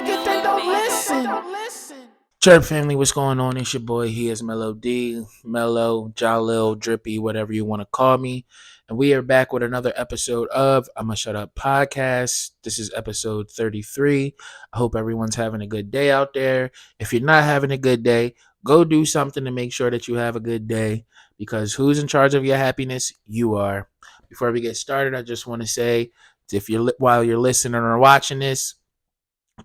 it, then don't listen. Chirp family, what's going on? It's your boy, HeIsMellowD, Mellow, Jalil, Drippy, whatever you want to call me. And we are back with another episode of Ima Shut Up podcast. This is episode 33. I hope everyone's having a good day out there. If you're not having a good day, go do something to make sure that you have a good day, because who's in charge of your happiness? You are. Before we get started, I just want to say, while you're listening or watching this,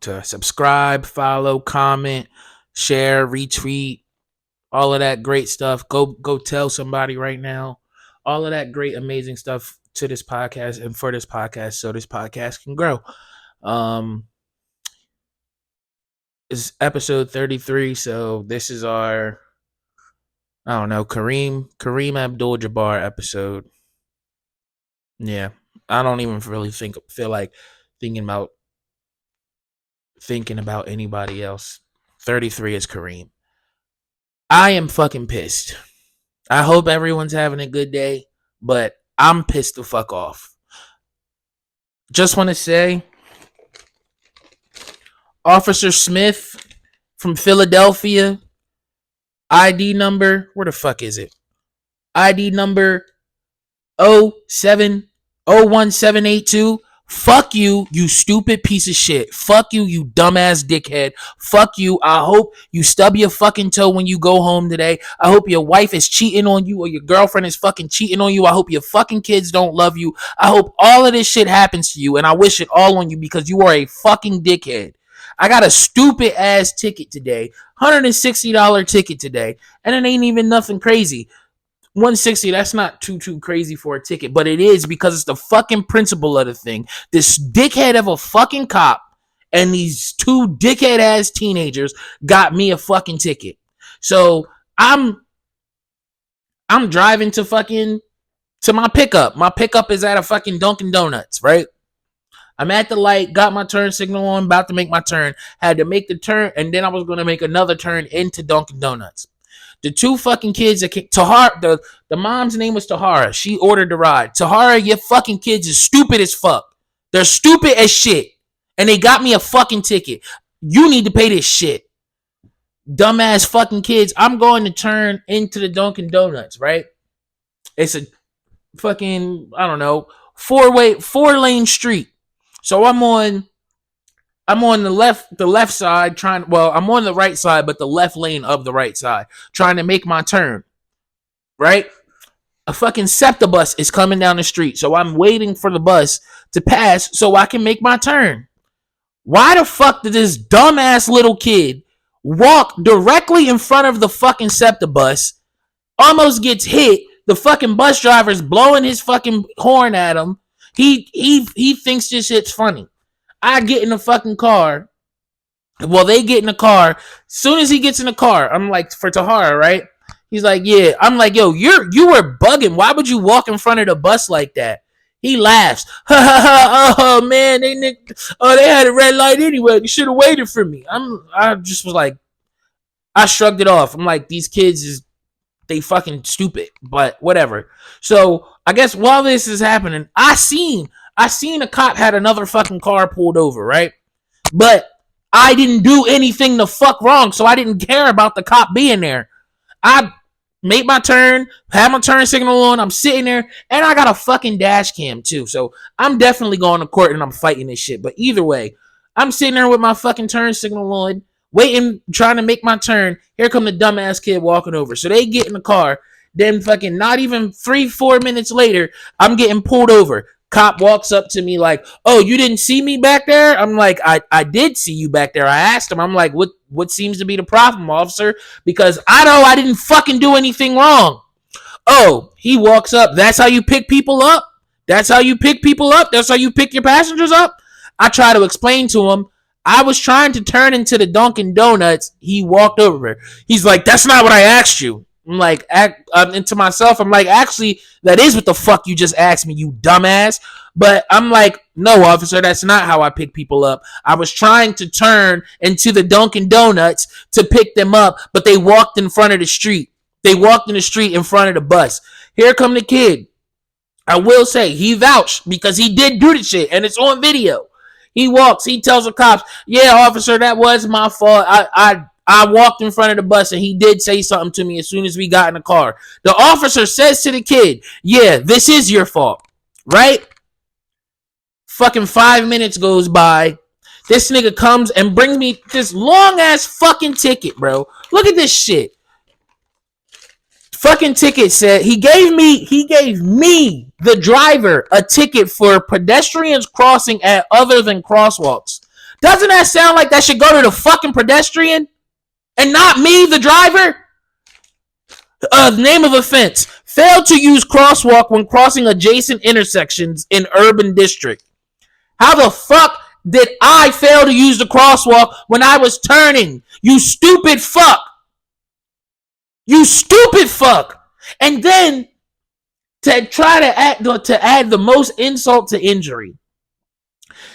to subscribe, follow, comment, share, retweet, all of that great stuff. Go tell somebody right now. All of that great, amazing stuff to this podcast and for this podcast, so this podcast can grow. It's episode 33, so this is our, I don't know, Kareem Abdul-Jabbar episode. Yeah, I don't even really feel like thinking about anybody else. 33 is Kareem. I am fucking pissed. I hope everyone's having a good day, but I'm pissed the fuck off. Just want to say, Officer Smith from Philadelphia, ID number, where the fuck is it? ID number 0701782. Fuck you, you stupid piece of shit. Fuck you, you dumbass dickhead. Fuck you. I hope you stub your fucking toe when you go home today. I hope your wife is cheating on you or your girlfriend is fucking cheating on you. I hope your fucking kids don't love you. I hope all of this shit happens to you, and I wish it all on you because you are a fucking dickhead. I got a stupid ass ticket today. $160 ticket today, and it ain't even nothing crazy. $160, that's not too crazy for a ticket, but it is because it's the fucking principle of the thing. This dickhead of a fucking cop and these two dickhead ass teenagers got me a fucking ticket. So I'm driving to my pickup. My pickup is at a fucking Dunkin' Donuts, right? I'm at the light, got my turn signal on, about to make my turn, had to make the turn, and then I was going to make another turn into Dunkin' Donuts. The two fucking kids that came, Tahara, the mom's name was Tahara. She ordered the ride. Tahara, your fucking kids is stupid as fuck. They're stupid as shit. And they got me a fucking ticket. You need to pay this shit. Dumbass fucking kids. I'm going to turn into the Dunkin' Donuts, right? It's a fucking, I don't know, 4-lane street. So I'm on the left side I'm on the right side, but the left lane of the right side, trying to make my turn, right? A fucking SEPTA bus is coming down the street, so I'm waiting for the bus to pass so I can make my turn. Why the fuck did this dumbass little kid walk directly in front of the fucking SEPTA bus, almost gets hit, the fucking bus driver's blowing his fucking horn at him, he thinks this shit's funny. I get in the fucking car. Well, they get in the car. Soon as he gets in the car, I'm like, for Tahara, right? He's like, yeah. I'm like, yo, you were bugging. Why would you walk in front of the bus like that? He laughs. Ha ha ha. Oh man, they had a red light anyway. You should have waited for me. I just was like, I shrugged it off. I'm like, these kids they fucking stupid, but whatever. So I guess while this is happening, I seen a cop had another fucking car pulled over, right? But I didn't do anything the fuck wrong, so I didn't care about the cop being there. I made my turn, had my turn signal on, I'm sitting there, and I got a fucking dash cam too. So I'm definitely going to court and I'm fighting this shit. But either way, I'm sitting there with my fucking turn signal on, waiting, trying to make my turn. Here come the dumbass kid walking over. So they get in the car. Then fucking not even 3-4 minutes later, I'm getting pulled over. Cop walks up to me like, oh, you didn't see me back there? I'm like, I did see you back there. I asked him, I'm like, what seems to be the problem, officer? Because I know I didn't fucking do anything wrong. Oh, he walks up. That's how you pick people up? That's how you pick people up? That's how you pick your passengers up? I try to explain to him, I was trying to turn into the Dunkin' Donuts. He walked over. He's like, that's not what I asked you. I'm like, into myself, I'm like, actually, that is what the fuck you just asked me, you dumbass. But I'm like, no, officer, that's not how I pick people up. I was trying to turn into the Dunkin' Donuts to pick them up, but they walked in front of the street. They walked in the street in front of the bus. Here come the kid. I will say, he vouched because he did do the shit, and it's on video. He walks. He tells the cops, "Yeah, officer, that was my fault. I walked in front of the bus and he did say something to me as soon as we got in the car." The officer says to the kid, "Yeah, this is your fault." Right? Fucking 5 minutes goes by. This nigga comes and brings me this long ass fucking ticket, bro. Look at this shit. Fucking ticket said he gave me, the driver, a ticket for pedestrians crossing at other than crosswalks. Doesn't that sound like that should go to the fucking pedestrian and not me, the driver? Name of offense: failed to use crosswalk when crossing adjacent intersections in urban district. How the fuck did I fail to use the crosswalk when I was turning? You stupid fuck. You stupid fuck. And then to try to add the most insult to injury,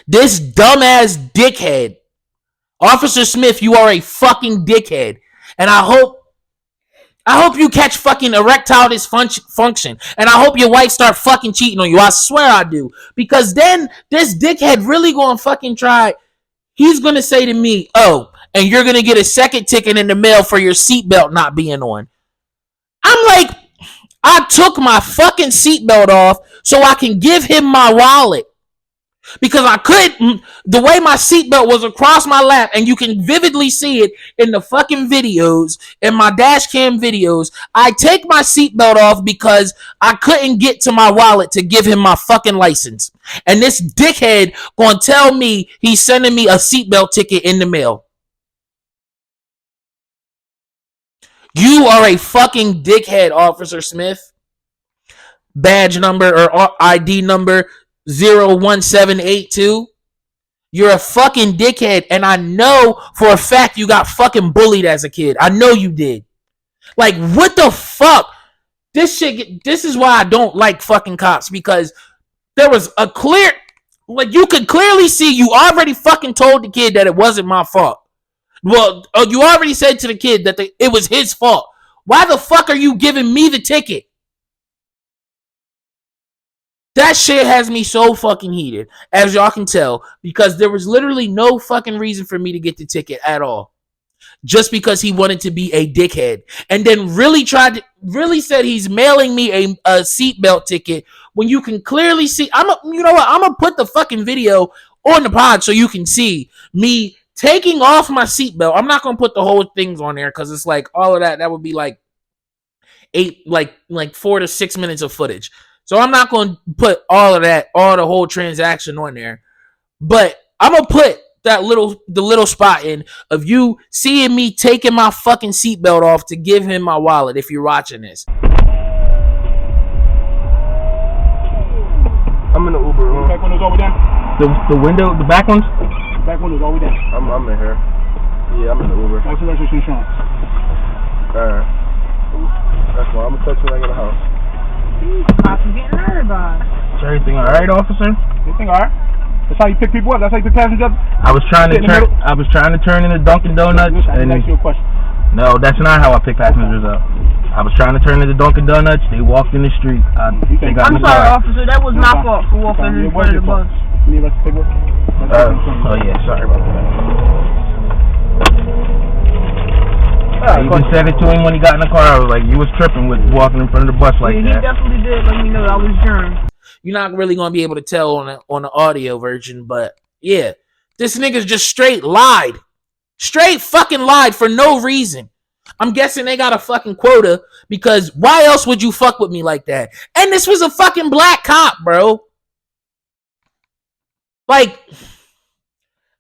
this dumbass dickhead, Officer Smith, you are a fucking dickhead. And I hope you catch fucking erectile dysfunction. And I hope your wife start fucking cheating on you. I swear I do. Because then this dickhead really gonna fucking try. He's gonna say to me, "Oh, and you're gonna get a second ticket in the mail for your seatbelt not being on." I'm like, I took my fucking seatbelt off so I can give him my wallet. Because I couldn't, the way my seatbelt was across my lap, and you can vividly see it in the fucking videos, in my dash cam videos. I take my seatbelt off because I couldn't get to my wallet to give him my fucking license. And this dickhead gonna tell me he's sending me a seatbelt ticket in the mail. You are a fucking dickhead, Officer Smith. Badge number or ID number 01782. You're a fucking dickhead, and I know for a fact you got fucking bullied as a kid. I know you did. Like, what the fuck? This is why I don't like fucking cops, because there was a clear, like, you could clearly see you already fucking told the kid that it wasn't my fault. Well, you already said to the kid that it was his fault. Why the fuck are you giving me the ticket? That shit has me so fucking heated, as y'all can tell, because there was literally no fucking reason for me to get the ticket at all. Just because he wanted to be a dickhead. And then really said he's mailing me a seatbelt ticket when you can clearly see. You know what? I'm going to put the fucking video on the pod so you can see me taking off my seatbelt. I'm not going to put the whole things on there because it's like all of that would be like 4 to 6 minutes of footage. So I'm not going to put all of that, all the whole transaction on there. But I'm going to put the little spot in of you seeing me taking my fucking seatbelt off to give him my wallet if you're watching this. I'm in the Uber room. Back windows all the way down? The window, the back ones? Back windows all the way down. I'm in here. Yeah, I'm in the Uber. License, registration, insurance. Alright. That's why I'm gonna text you when I get a house. Cops are getting nervous. Is everything alright, officer? Everything alright? That's how you pick people up? That's how you pick passengers up? I was trying to turn into Dunkin' Donuts. I didn't ask you a question. No, that's not how I pick passengers up. I was trying to turn into Dunkin' Donuts. They walked in the street. I'm sorry, officer. That was my fault for walking in front of the bus. You need us to pick up? Oh yeah, sorry about that. I even said it to him when he got in the car. I was like, "You was tripping with walking in front of the bus like that." He definitely did let me know I was germ. You're not really gonna be able to tell on the audio version, but yeah, this nigga's just straight fucking lied for no reason. I'm guessing they got a fucking quota, because why else would you fuck with me like that? And this was a fucking black cop, bro. Like,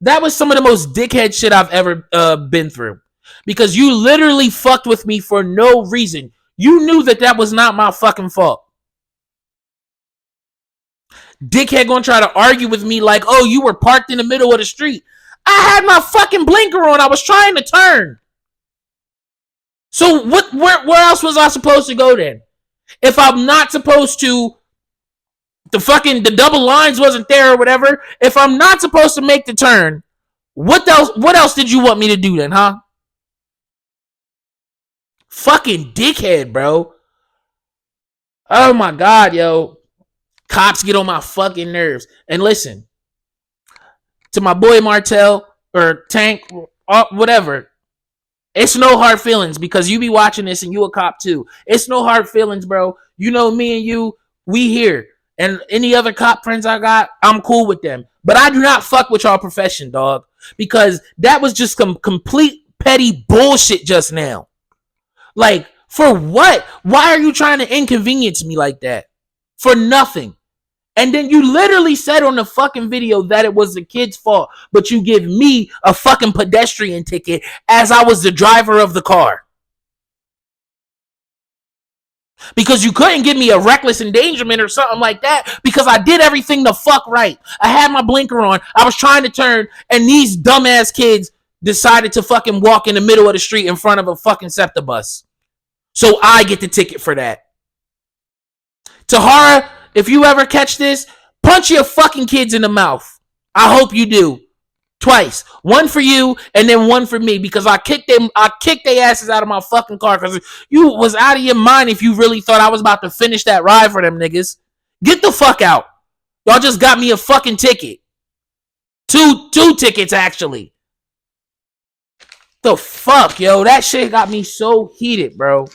that was some of the most dickhead shit I've ever been through. Because you literally fucked with me for no reason. You knew that was not my fucking fault. Dickhead gonna try to argue with me like, "Oh, you were parked in the middle of the street." I had my fucking blinker on. I was trying to turn. So where else was I supposed to go then? If I'm not supposed to, the double lines wasn't there or whatever. If I'm not supposed to make the turn, what else did you want me to do then, huh? Fucking dickhead, bro. Oh my God, yo. Cops get on my fucking nerves. And listen, to my boy Martell or Tank, whatever. It's no hard feelings because you be watching this and you a cop too. It's no hard feelings, bro. You know me and you, we here. And any other cop friends I got, I'm cool with them. But I do not fuck with y'all profession, dog. Because that was just some complete petty bullshit just now. Like, for what? Why are you trying to inconvenience me like that? For nothing. And then you literally said on the fucking video that it was the kid's fault, but you give me a fucking pedestrian ticket as I was the driver of the car. Because you couldn't give me a reckless endangerment or something like that because I did everything the fuck right. I had my blinker on. I was trying to turn and these dumbass kids decided to fucking walk in the middle of the street in front of a fucking SEPTA bus. So I get the ticket for that. Tahara, if you ever catch this, punch your fucking kids in the mouth. I hope you do. Twice. One for you and then one for me because I kicked their asses out of my fucking car because you was out of your mind if you really thought I was about to finish that ride for them niggas. Get the fuck out. Y'all just got me a fucking ticket. Two tickets actually. The fuck, yo. That shit got me so heated, bro.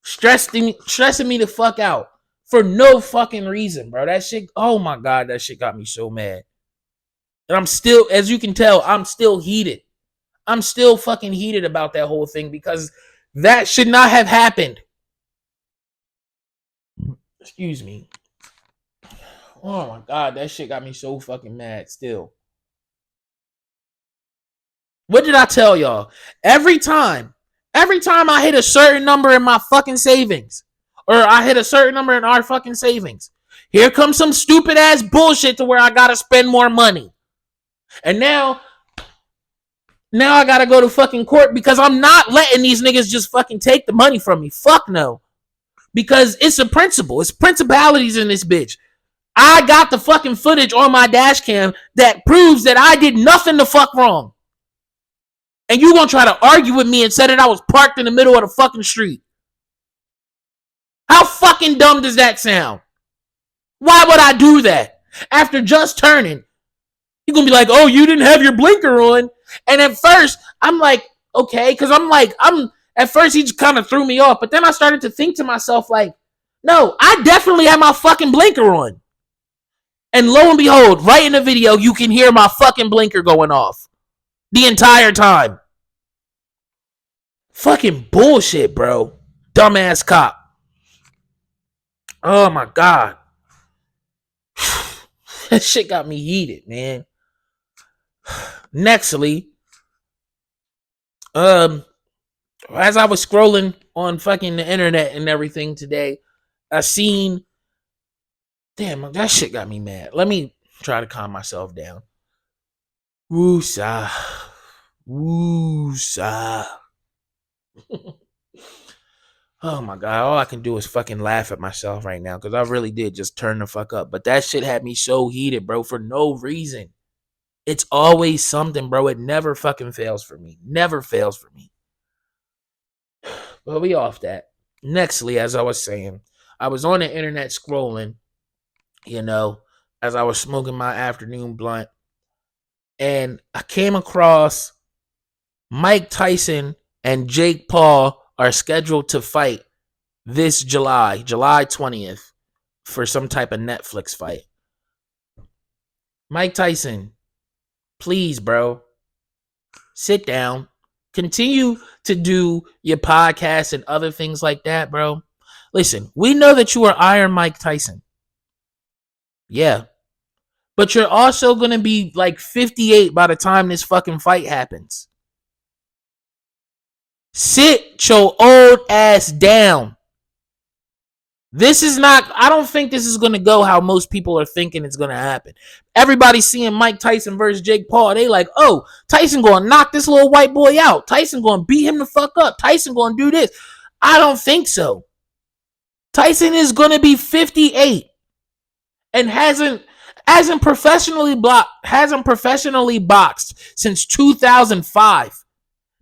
Stressing me the fuck out. For no fucking reason, bro. That shit, oh my God, that shit got me so mad. And I'm still, as you can tell, I'm still heated. I'm still fucking heated about that whole thing because that should not have happened. Excuse me. Oh my God, that shit got me so fucking mad still. What did I tell y'all? Every time I hit a certain number in my fucking savings, or I hit a certain number in our fucking savings, here comes some stupid ass bullshit to where I gotta spend more money. And now I gotta go to fucking court because I'm not letting these niggas just fucking take the money from me. Fuck no. Because it's a principle. It's principalities in this bitch. I got the fucking footage on my dash cam that proves that I did nothing the fuck wrong. And you gonna try to argue with me and say that I was parked in the middle of the fucking street. How fucking dumb does that sound? Why would I do that? After just turning, you're gonna be like, oh, you didn't have your blinker on. And at first, I'm like, okay, because at first he just kind of threw me off. But then I started to think to myself, like, no, I definitely had my fucking blinker on. And lo and behold, right in the video, you can hear my fucking blinker going off. The entire time. Fucking bullshit, bro. Dumbass cop. Oh my God. That shit got me heated, man. Nextly, as I was scrolling on fucking the internet and everything today, I seen, damn, that shit got me mad. Let me try to calm myself down. Woosah. Woosah. Oh my God, all I can do is fucking laugh at myself right now because I really did just turn the fuck up. But that shit had me so heated, bro, for no reason. It's always something, bro. It never fucking fails for me. Never fails for me. But we off that. Nextly, as I was saying, I was on the internet scrolling, as I was smoking my afternoon blunt. And I came across Mike Tyson and Jake Paul are scheduled to fight this July 20th, for some type of Netflix fight. Mike Tyson, please, bro, sit down. Continue to do your podcast and other things like that, bro. Listen, we know that you are Iron Mike Tyson. Yeah. But you're also going to be like 58 by the time this fucking fight happens. Sit your old ass down. I don't think this is going to go how most people are thinking it's going to happen. Everybody's seeing Mike Tyson versus Jake Paul. They like, oh, Tyson going to knock this little white boy out. Tyson going to beat him the fuck up. Tyson going to do this. I don't think so. Tyson is going to be 58 and hasn't professionally boxed since 2005.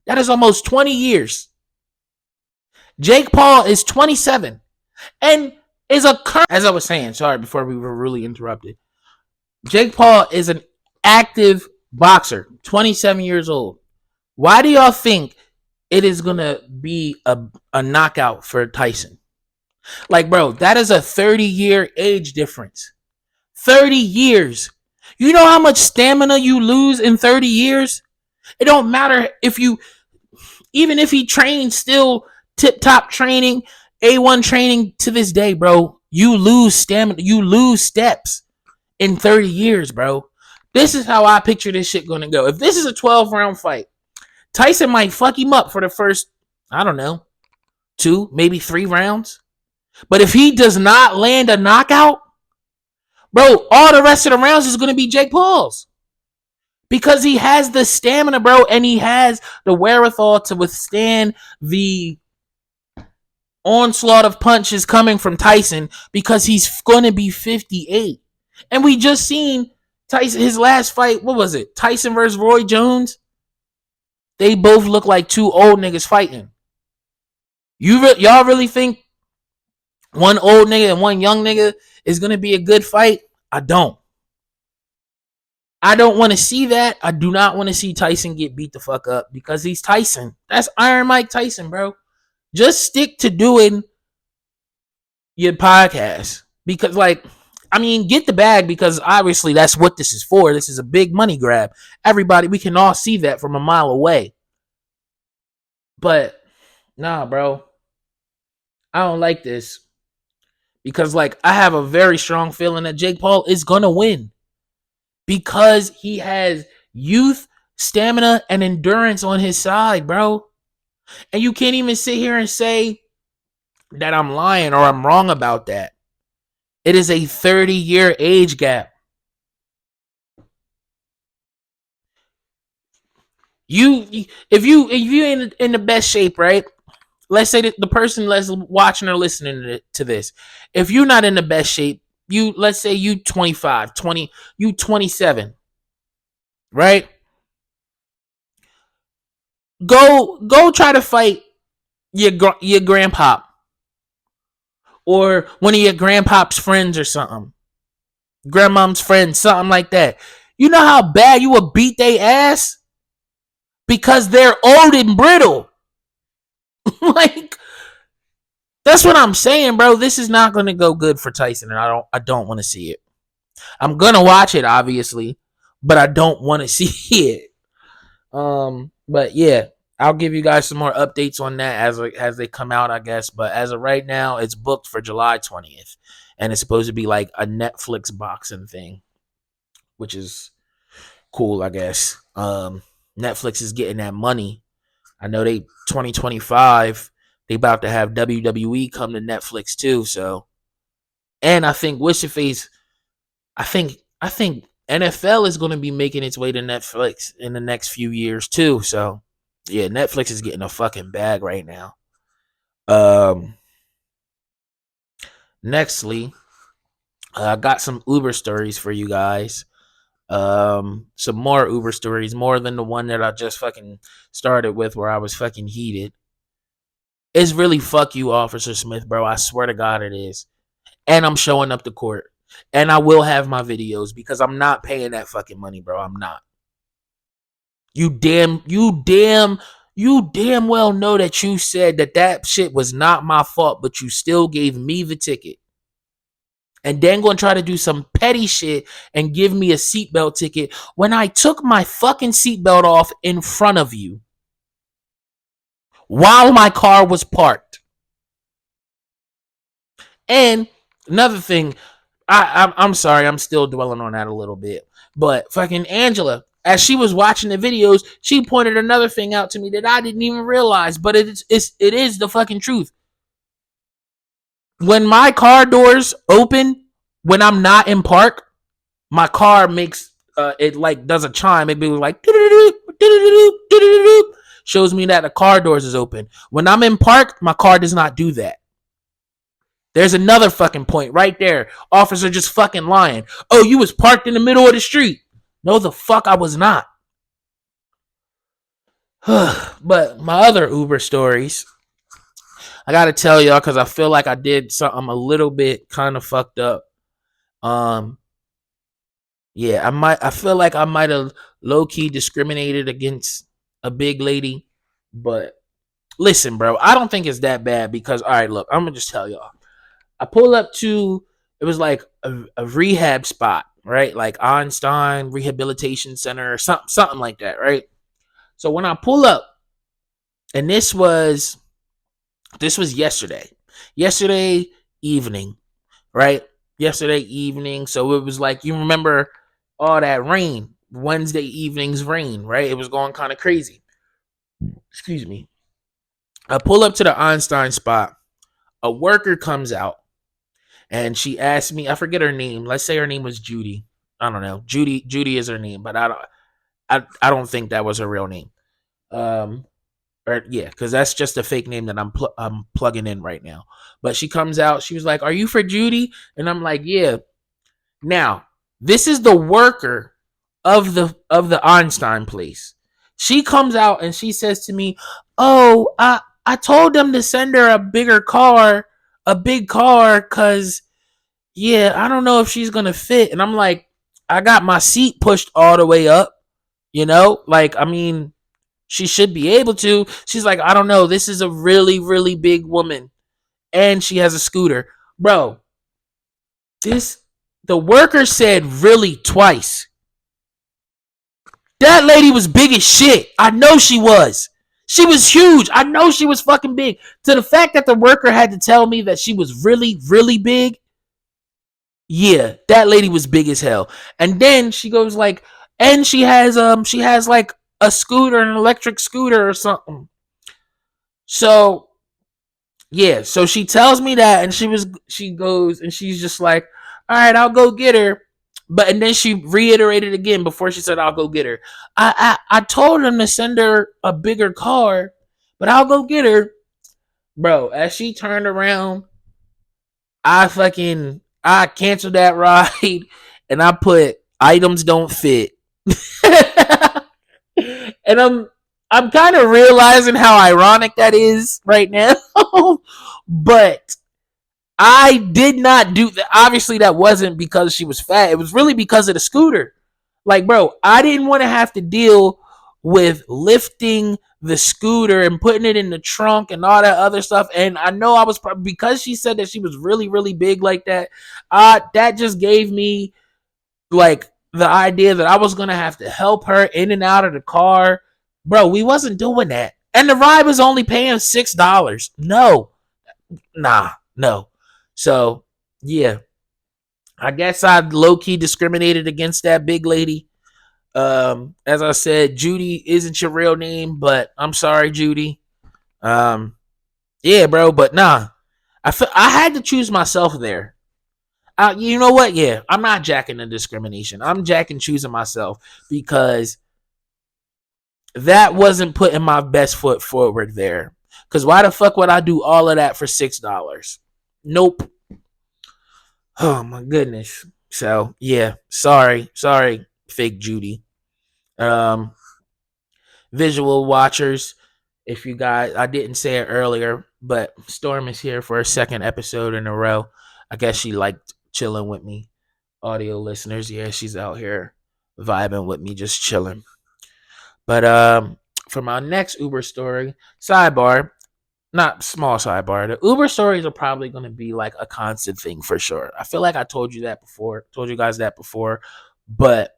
That is almost 20 years. Jake Paul is 27 and is a current, as I was saying, sorry, before we were really interrupted. Jake Paul is an active boxer, 27 years old. Why do y'all think it is going to be a knockout for Tyson? Like, bro, that is a 30-year age difference. 30 years. You know how much stamina you lose in 30 years? It don't matter even if he trains still tip-top training, A1 training to this day, bro, you lose stamina, you lose steps in 30 years, bro. This is how I picture this shit gonna go. If this is a 12-round fight, Tyson might fuck him up for the first, I don't know, 2, maybe 3 rounds. But if he does not land a knockout, bro, all the rest of the rounds is gonna be Jake Paul's. Because he has the stamina, bro, and he has the wherewithal to withstand the onslaught of punches coming from Tyson because he's going to be 58. And we just seen Tyson, his last fight, what was it? Tyson versus Roy Jones? They both look like 2 old niggas fighting. Y'all really think one old nigga and one young nigga is going to be a good fight? I don't. I don't want to see that. I do not want to see Tyson get beat the fuck up because he's Tyson. That's Iron Mike Tyson, bro. Just stick to doing your podcast because, like, I mean, get the bag because obviously that's what this is for. This is a big money grab. Everybody, we can all see that from a mile away. But nah, bro, I don't like this because, like, I have a very strong feeling that Jake Paul is gonna win. Because he has youth, stamina, and endurance on his side, bro. And you can't even sit here and say that I'm lying or I'm wrong about that. It is a 30-year age gap. If you ain't in the best shape, right? Let's say that the person that's watching or listening to this, if you're not in the best shape, let's say you 25, 20, you 27, right? Go try to fight your grandpop or one of your grandpop's friends or something, grandmom's friends, something like that. You know how bad you would beat they ass because they're old and brittle. Like, that's what I'm saying, bro. This is not going to go good for Tyson, and I don't want to see it. I'm gonna watch it, obviously, but I don't want to see it. But yeah, I'll give you guys some more updates on that as they come out, I guess. But as of right now, it's booked for July 20th, and it's supposed to be like a Netflix boxing thing, which is cool, I guess. Netflix is getting that money. I know 2025 they about to have WWE come to Netflix too. So, and I think I think NFL is going to be making its way to Netflix in the next few years too. So, yeah, Netflix is getting a fucking bag right now. Nextly, I got some Uber stories for you guys. Some more Uber stories, more than the one that I just fucking started with where I was fucking heated. It's really fuck you, Officer Smith, bro. I swear to God it is. And I'm showing up to court. And I will have my videos because I'm not paying that fucking money, bro. I'm not. You damn well know that you said that shit was not my fault, but you still gave me the ticket. And then going to try to do some petty shit and give me a seatbelt ticket when I took my fucking seatbelt off in front of you while my car was parked. And another thing, I'm sorry, I'm still dwelling on that a little bit. But fucking Angela, as she was watching the videos, she pointed another thing out to me that I didn't even realize. But it is the fucking truth. When my car doors open, when I'm not in park, my car makes it like does a chime. It be like shows me that the car doors is open. When I'm in park, my car does not do that. There's another fucking point right there. Officer just fucking lying. Oh, you was parked in the middle of the street. No, the fuck I was not. But my other Uber stories, I gotta tell y'all because I feel like I did something a little bit kind of fucked up. Yeah, I feel like I might have low key discriminated against a big lady, but listen, bro, I don't think it's that bad because all right, look, I'm gonna just tell y'all. I pull up to it was like a rehab spot, right? Like Einstein Rehabilitation Center or something like that, right? So when I pull up, and this was yesterday evening, right? Yesterday evening. So it was like, you remember all that rain, Wednesday evening's rain, right? It was going kind of crazy. Excuse me. I pull up to the Einstein spot. A worker comes out and she asked me, I forget her name. Let's say her name was Judy. I don't know. Judy is her name, but I don't think that was her real name. Or yeah, because that's just a fake name that I'm plugging in right now. But she comes out. She was like, "Are you for Judy?" And I'm like, "Yeah." Now, this is the worker of the Einstein place. She comes out and she says to me, "Oh, I told them to send her a big car, cause yeah, I don't know if she's gonna fit." And I'm like, I got my seat pushed all the way up, like I mean, she should be able to. She's like, I don't know. This is a really, really big woman, and she has a scooter, bro. The worker said really twice. That lady was big as shit. I know she was. She was huge. I know she was fucking big. To the fact that the worker had to tell me that she was really, really big. Yeah, that lady was big as hell. And then she goes like, and she has like a scooter, an electric scooter or something. So yeah, so she tells me that, and she goes and she's just like, all right, I'll go get her. But and then she reiterated again before she said, I'll go get her. I told him to send her a bigger car, but I'll go get her. Bro, as she turned around, I canceled that ride and I put items don't fit. And I'm kind of realizing how ironic that is right now. But I did not do that. Obviously, that wasn't because she was fat. It was really because of the scooter. Like, bro, I didn't want to have to deal with lifting the scooter and putting it in the trunk and all that other stuff. And I know I was because she said that she was really, really big like that. That just gave me like the idea that I was gonna have to help her in and out of the car. Bro, we wasn't doing that. And the ride was only paying $6. No. Nah, no. So yeah, I guess I low key discriminated against that big lady. As I said, Judy isn't your real name, but I'm sorry, Judy. Yeah, bro, but nah, I had to choose myself there. You know what? Yeah, I'm not jacking the discrimination. I'm jacking choosing myself because that wasn't putting my best foot forward there. Because why the fuck would I do all of that for $6? Nope. Oh my goodness. So yeah, sorry, fake Judy. Um, Visual watchers, if you guys, I didn't say it earlier, but Storm is here for a second episode in a row. I guess she liked chilling with me. Audio listeners, yeah, she's out here vibing with me, just chilling. But for my next Uber story, sidebar, not small sidebar, the Uber stories are probably going to be like a constant thing for sure. I feel like I told you guys that before, but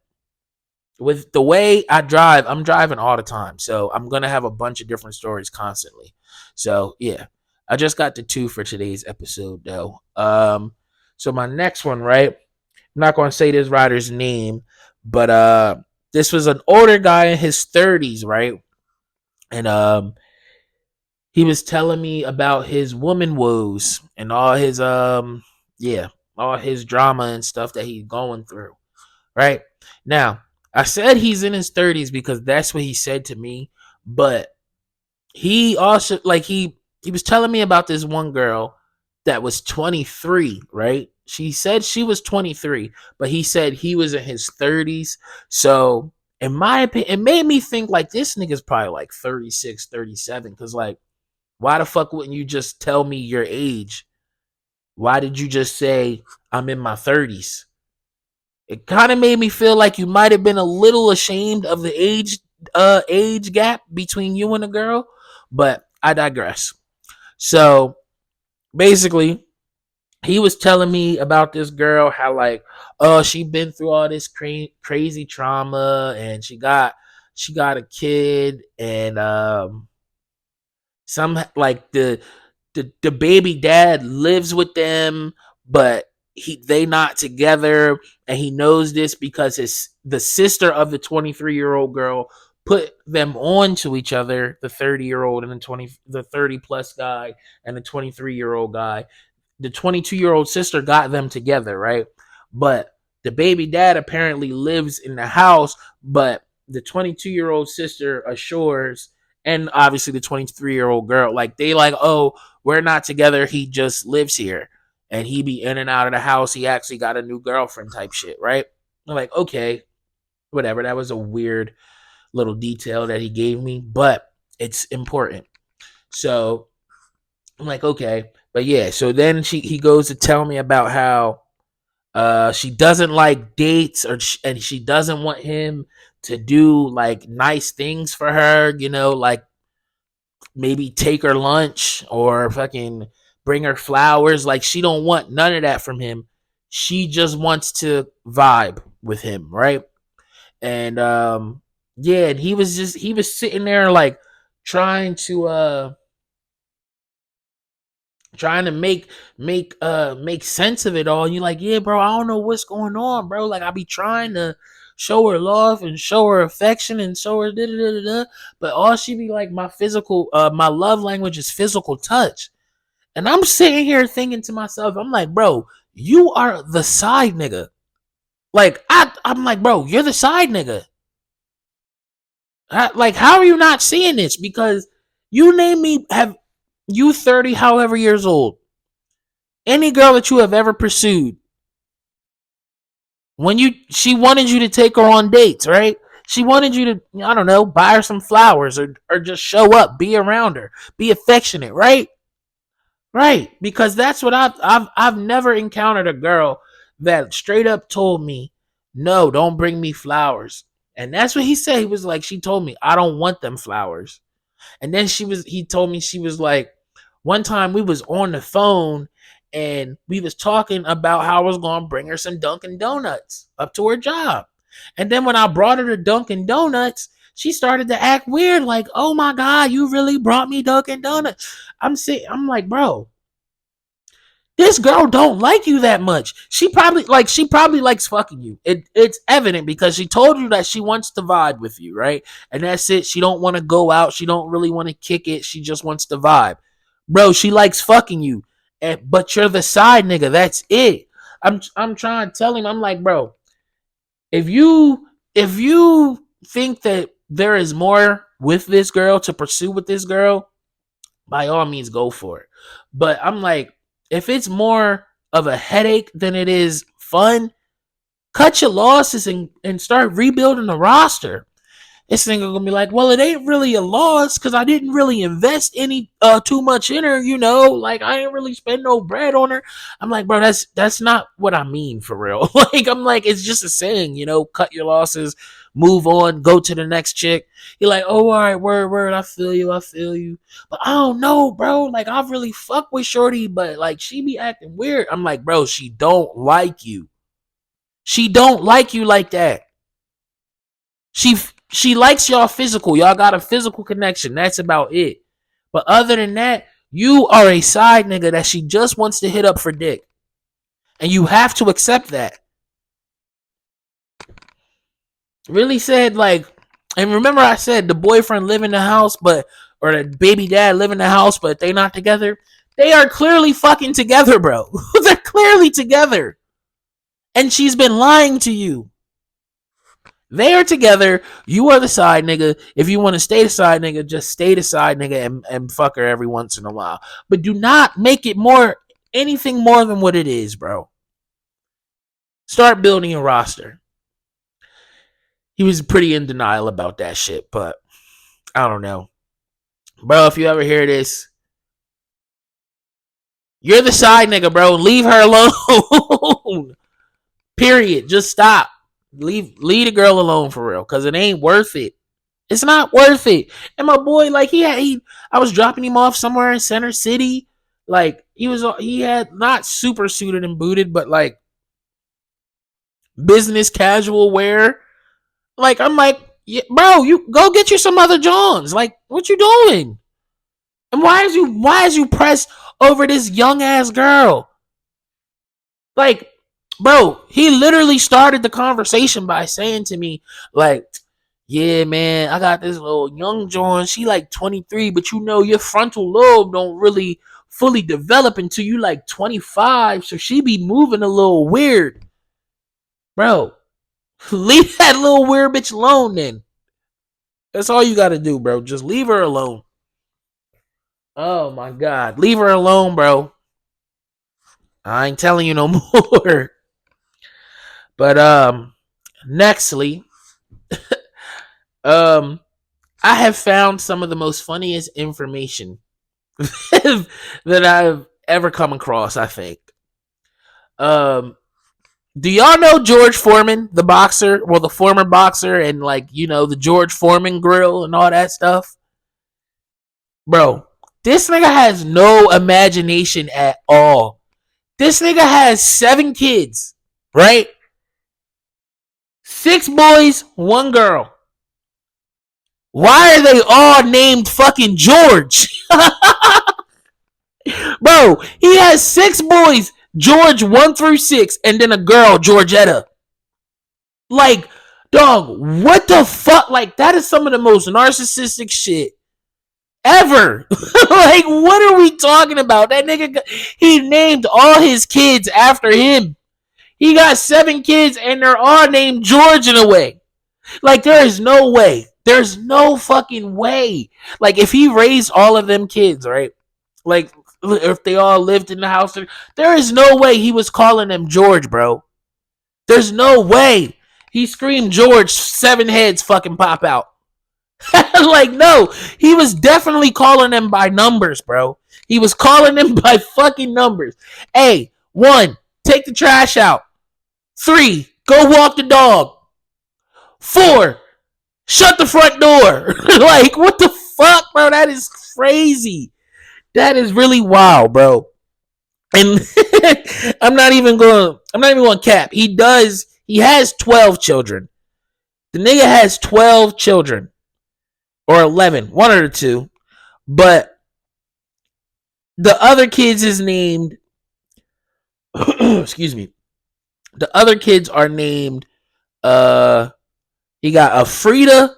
with the way I drive, I'm driving all the time. So I'm going to have a bunch of different stories constantly. So yeah, I just got the 2 for today's episode though. So my next one, right? I'm not going to say this rider's name, but this was an older guy in his 30s, right? And he was telling me about his woman woes and all his all his drama and stuff that he's going through, right? Now, I said he's in his 30s because that's what he said to me, but he also he was telling me about this one girl that was 23, right? She said she was 23, but he said he was in his 30s. So, in my opinion, it made me think like this nigga's probably like 36, 37 cuz like why the fuck wouldn't you just tell me your age? Why did you just say I'm in my 30s? It kind of made me feel like you might have been a little ashamed of the age gap between you and the girl, but I digress. So basically, he was telling me about this girl, how like, oh, she been through all this crazy trauma, and she got a kid, and some like the baby dad lives with them, but they not together, and he knows this because the sister of the 23-year-old girl put them on to each other, the 30-year-old and the 30 plus guy and the 23-year-old guy. The 22-year-old sister got them together, right? But the baby dad apparently lives in the house, but the 22-year-old sister assures, and obviously the 23-year-old girl, like they like, oh, we're not together, he just lives here and he be in and out of the house, he actually got a new girlfriend type shit, right? I'm like, okay, whatever. That was a weird little detail that he gave me, but it's important. So I'm like, okay. But yeah, so then he goes to tell me about how she doesn't like dates, and she doesn't want him to do like nice things for her, like maybe take her lunch or fucking bring her flowers. Like she don't want none of that from him. She just wants to vibe with him, right? And yeah, and he was sitting there like trying to make sense of it all. And you're like, yeah, bro, I don't know what's going on, bro. Like I be trying to show her love and show her affection and show her da-da-da-da-da, but all she be like, my love language is physical touch. And I'm sitting here thinking to myself, I'm like, bro, you are the side nigga. Like I'm like, bro, you're the side nigga. Like, how are you not seeing this? Because you name me, have you 30 however years old, any girl that you have ever pursued, when she wanted you to take her on dates, right? She wanted you to, I don't know, buy her some flowers or just show up, be around her, be affectionate, right? Right, because that's what I've never encountered a girl that straight up told me, "No, don't bring me flowers." And that's what he said. He was like, she told me, "I don't want them flowers." And then he told me, she was like, one time we was on the phone and we was talking about how I was going to bring her some Dunkin' Donuts up to her job. And then when I brought her to Dunkin' Donuts, she started to act weird, like, "Oh my God, you really brought me Dunkin' Donuts." I'm like, bro, this girl don't like you that much. She probably likes fucking you. It's evident because she told you that she wants to vibe with you, right? And that's it. She don't want to go out. She don't really want to kick it. She just wants to vibe. Bro, she likes fucking you. But you're the side nigga. That's it. I'm trying to tell him, I'm like, bro, if you think that there is more with this girl to pursue with this girl, by all means go for it. But I'm like, if it's more of a headache than it is fun, cut your losses and start rebuilding the roster. This nigga gonna be like, well, it ain't really a loss because I didn't really invest any too much in her, like I ain't really spend no bread on her. I'm like, bro, that's not what I mean for real. Like, I'm like, it's just a saying, cut your losses, move on, go to the next chick. You're like, oh, all right, word, I feel you. But I don't know, bro. Like, I really fuck with Shorty, but like she be acting weird. I'm like, bro, she don't like you. She don't like you like that. She likes y'all physical. Y'all got a physical connection. That's about it. But other than that, you are a side nigga that she just wants to hit up for dick. And you have to accept that. Really said, like, and remember I said the boyfriend live in the house, or the baby dad live in the house, but they not together. They are clearly fucking together, bro. They're clearly together. And she's been lying to you. They are together. You are the side nigga. If you want to stay the side nigga, just stay the side nigga and fuck her every once in a while. But do not make it anything more than what it is, bro. Start building a roster. He was pretty in denial about that shit, but I don't know. Bro, if you ever hear this, you're the side nigga, bro. Leave her alone. Period. Just stop. Leave the girl alone for real, cause it ain't worth it. It's not worth it. And my boy, like I was dropping him off somewhere in Center City. Like he had not super suited and booted, but like business casual wear. Like I'm like, yeah, bro, you go get you some other Johns. Like, what you doing? And why is you pressed over this young ass girl? Like, bro, he literally started the conversation by saying to me, like, yeah, man, I got this little young John. She like 23, but you know your frontal lobe don't really fully develop until you like 25, so she be moving a little weird. Bro, leave that little weird bitch alone then. That's all you gotta do, bro. Just leave her alone. Oh my God. Leave her alone, bro. I ain't telling you no more. But nextly, I have found some of the most funniest information that I've ever come across, I think. Do y'all know George Foreman, the boxer? Well, the former boxer, and like, you know, the George Foreman grill and all that stuff? Bro, this nigga has no imagination at all. This nigga has 7 kids, right? 6 boys, 1 girl. Why are they all named fucking George? Bro, he has 6 boys, George 1 through 6, and then a girl, Georgetta. Like, dog, what the fuck? Like, that is some of the most narcissistic shit ever. Like, what are we talking about? That nigga, he named all his kids after him. He got 7 kids and they're all named George in a way. Like, there is no way. There's no fucking way. Like, if he raised all of them kids, right? Like, if they all lived in the house, there is no way he was calling them George, bro. There's no way. He screamed George, 7 heads fucking pop out. Like, no. He was definitely calling them by numbers, bro. He was calling them by fucking numbers. Hey, 1, take the trash out. 3, go walk the dog. 4, shut the front door. Like, what the fuck, bro? That is crazy. That is really wild, bro. And I'm not even going to cap. He has 12 children. The nigga has 12 children. Or 11, one of the two. But the other kids is named excuse me. The other kids are named he got a Frida,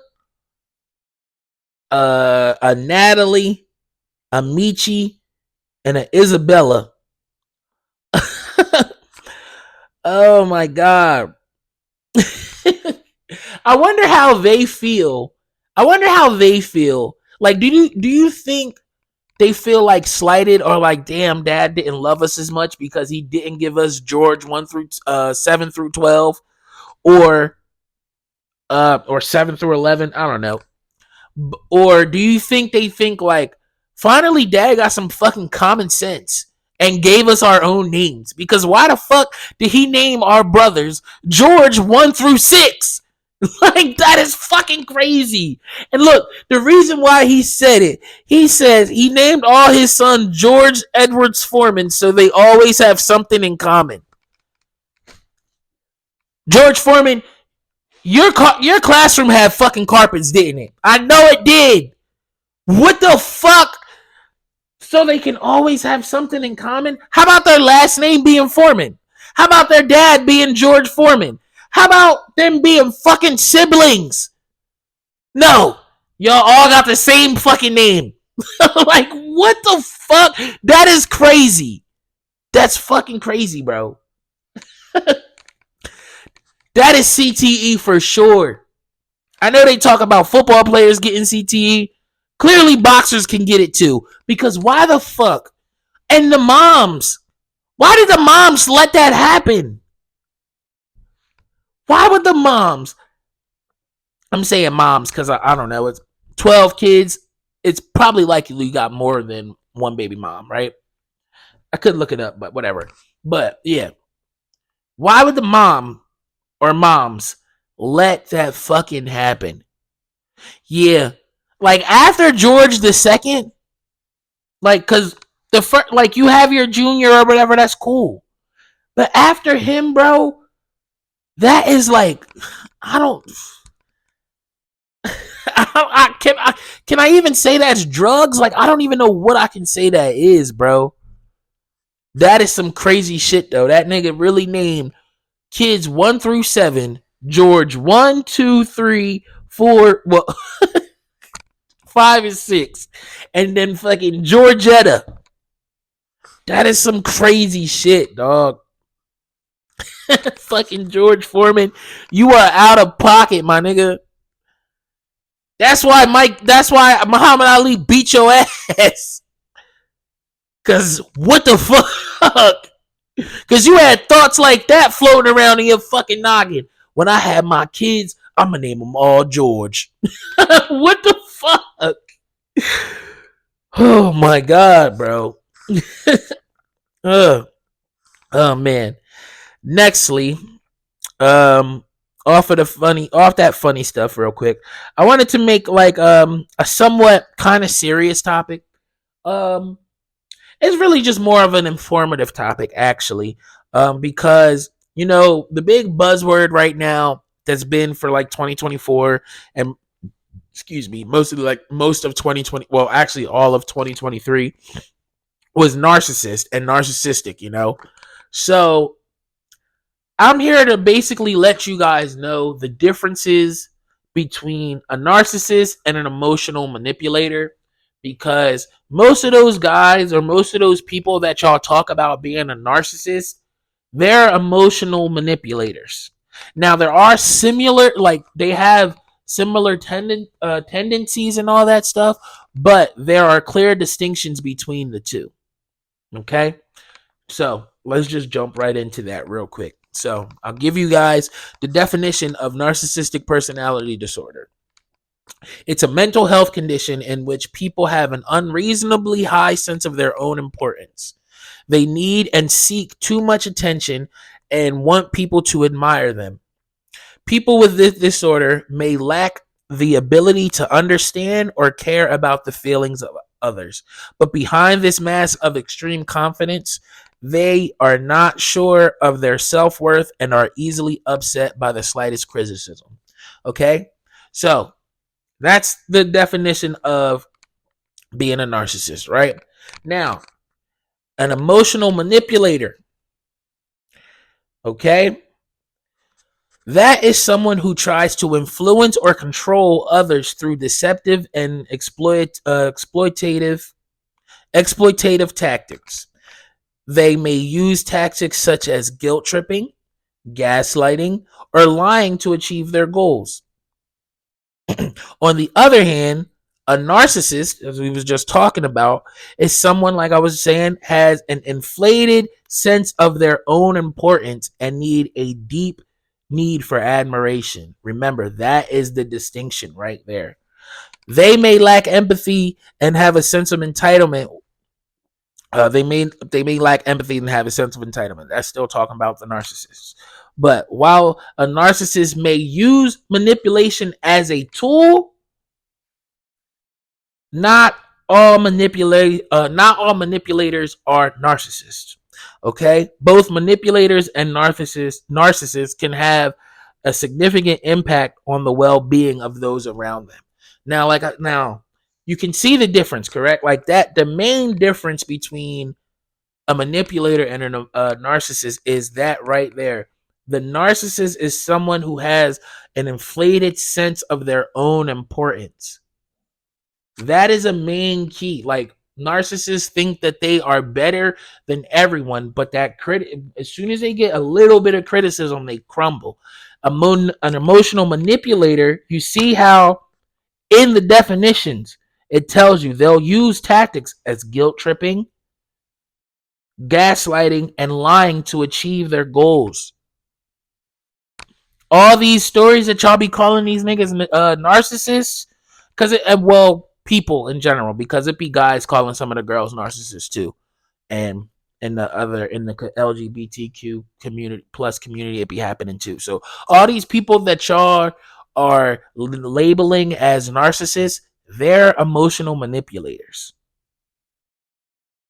a Natalie, a Michi, and an Isabella. Oh my God. I wonder how they feel. Like, do you think they feel like slighted, or like, damn, dad didn't love us as much because he didn't give us George 1 through 7 through 12, or 7 through 11? I don't know. Or do you think they think like, finally dad got some fucking common sense and gave us our own names? Because why the fuck did he name our brothers George 1 through 6? Like, that is fucking crazy. And look, the reason why he said it, he says he named all his sons George Edwards Foreman so they always have something in common. George Foreman, your classroom had fucking carpets, didn't it? I know it did. What the fuck? So they can always have something in common? How about their last name being Foreman? How about their dad being George Foreman? How about them being fucking siblings? No. Y'all all got the same fucking name. Like, what the fuck? That is crazy. That's fucking crazy, bro. That is CTE for sure. I know they talk about football players getting CTE. Clearly boxers can get it too. Because why the fuck? And the moms. Why did the moms let that happen? Why would the moms? I'm saying moms because I don't know. It's 12 kids. It's probably likely you got more than one baby mom, right? I could look it up, but whatever. But yeah. Why would the mom or moms let that fucking happen? Yeah. Like after George the second, like cause the first, like you have your junior or whatever, that's cool. But after him, bro, that is like I don't can I even say that's drugs? Like I don't even know what I can say that is, bro. That is some crazy shit though. That nigga really named kids 1 through 7 George 1, 2, 3, 4, well 5 and 6. And then fucking Georgetta. That is some crazy shit, dog. Fucking George Foreman, you are out of pocket, my nigga. That's why Muhammad Ali beat your ass. Cause what the fuck? Cause you had thoughts like that floating around in your fucking noggin. When I have my kids, I'm gonna name them all George. What the fuck? Oh my god, bro. Oh man. Nextly, off that funny stuff real quick. I wanted to make like a somewhat kind of serious topic. It's really just more of an informative topic actually. Because you know, the big buzzword right now that's been for like 2024 and most of 2020, well actually all of 2023 was narcissist and narcissistic, you know. So I'm here to basically let you guys know the differences between a narcissist and an emotional manipulator, because most of those guys or most of those people that y'all talk about being a narcissist, they're emotional manipulators. Now there are similar, like they have similar tendencies and all that stuff, but there are clear distinctions between the two. Okay, so let's just jump right into that real quick. So I'll give you guys the definition of narcissistic personality disorder. It's a mental health condition in which people have an unreasonably high sense of their own importance. They need and seek too much attention and want people to admire them. People with this disorder may lack the ability to understand or care about the feelings of others, but behind this mask of extreme confidence, they are not sure of their self-worth and are easily upset by the slightest criticism. Okay? So, that's the definition of being a narcissist, right? Now, an emotional manipulator. Okay? That is someone who tries to influence or control others through deceptive and exploitative tactics. They may use tactics such as guilt tripping, gaslighting, or lying to achieve their goals. On the other hand, a narcissist, as we was just talking about, is someone, like I was saying, has an inflated sense of their own importance and need a deep need for admiration. Remember, that is the distinction right there. They may lack empathy and have a sense of entitlement. They may lack empathy and have a sense of entitlement. That's still talking about the narcissists. But while a narcissist may use manipulation as a tool, not all manipulators are narcissists. Okay, both manipulators and narcissists can have a significant impact on the well-being of those around them. Now, you can see the difference, correct? Like that, the main difference between a manipulator and a narcissist is that right there. The narcissist is someone who has an inflated sense of their own importance. That is a main key. Like narcissists think that they are better than everyone, but as soon as they get a little bit of criticism, they crumble. An emotional manipulator, you see how in the definitions it tells you they'll use tactics as guilt tripping, gaslighting, and lying to achieve their goals. All these stories that y'all be calling these niggas narcissists, people in general, because it be guys calling some of the girls narcissists too. And in the LGBTQ community, it be happening too. So all these people that y'all are labeling as narcissists, they're emotional manipulators.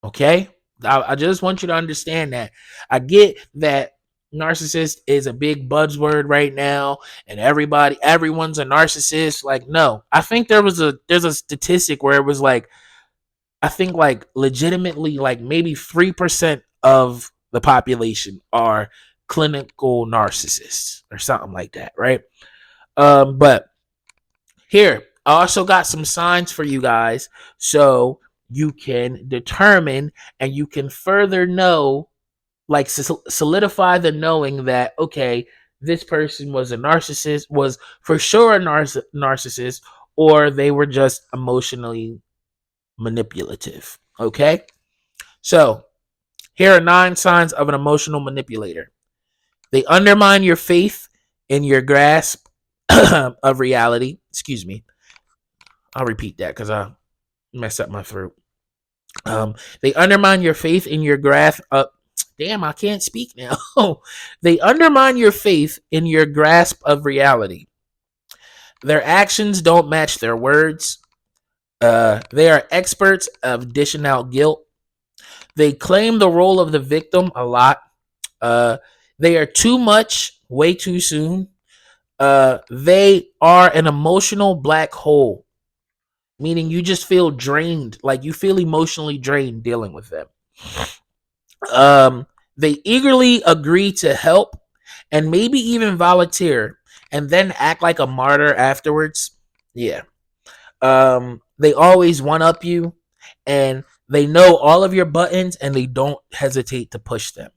Okay? I just want you to understand that. I get that narcissist is a big buzzword right now and everyone's a narcissist. Like, no. I think there's a statistic where it was like, I think like legitimately like maybe 3% of the population are clinical narcissists or something like that, right? But here, I also got some signs for you guys so you can determine and you can further know, like solidify the knowing that, okay, this person was a narcissist, was for sure a narcissist, or they were just emotionally manipulative. Okay? So, here are 9 signs of an emotional manipulator. They undermine your faith in your grasp of reality. Excuse me. I'll repeat that because I messed up my throat. They undermine your faith in your grasp. Damn, I can't speak now. They undermine your faith in your grasp of reality. Their actions don't match their words. They are experts of dishing out guilt. They claim the role of the victim a lot. They are too much, way too soon. They are an emotional black hole, meaning you just feel drained, like you feel emotionally drained dealing with them. They eagerly agree to help and maybe even volunteer and then act like a martyr afterwards. Yeah. They always one up you and they know all of your buttons and they don't hesitate to push them.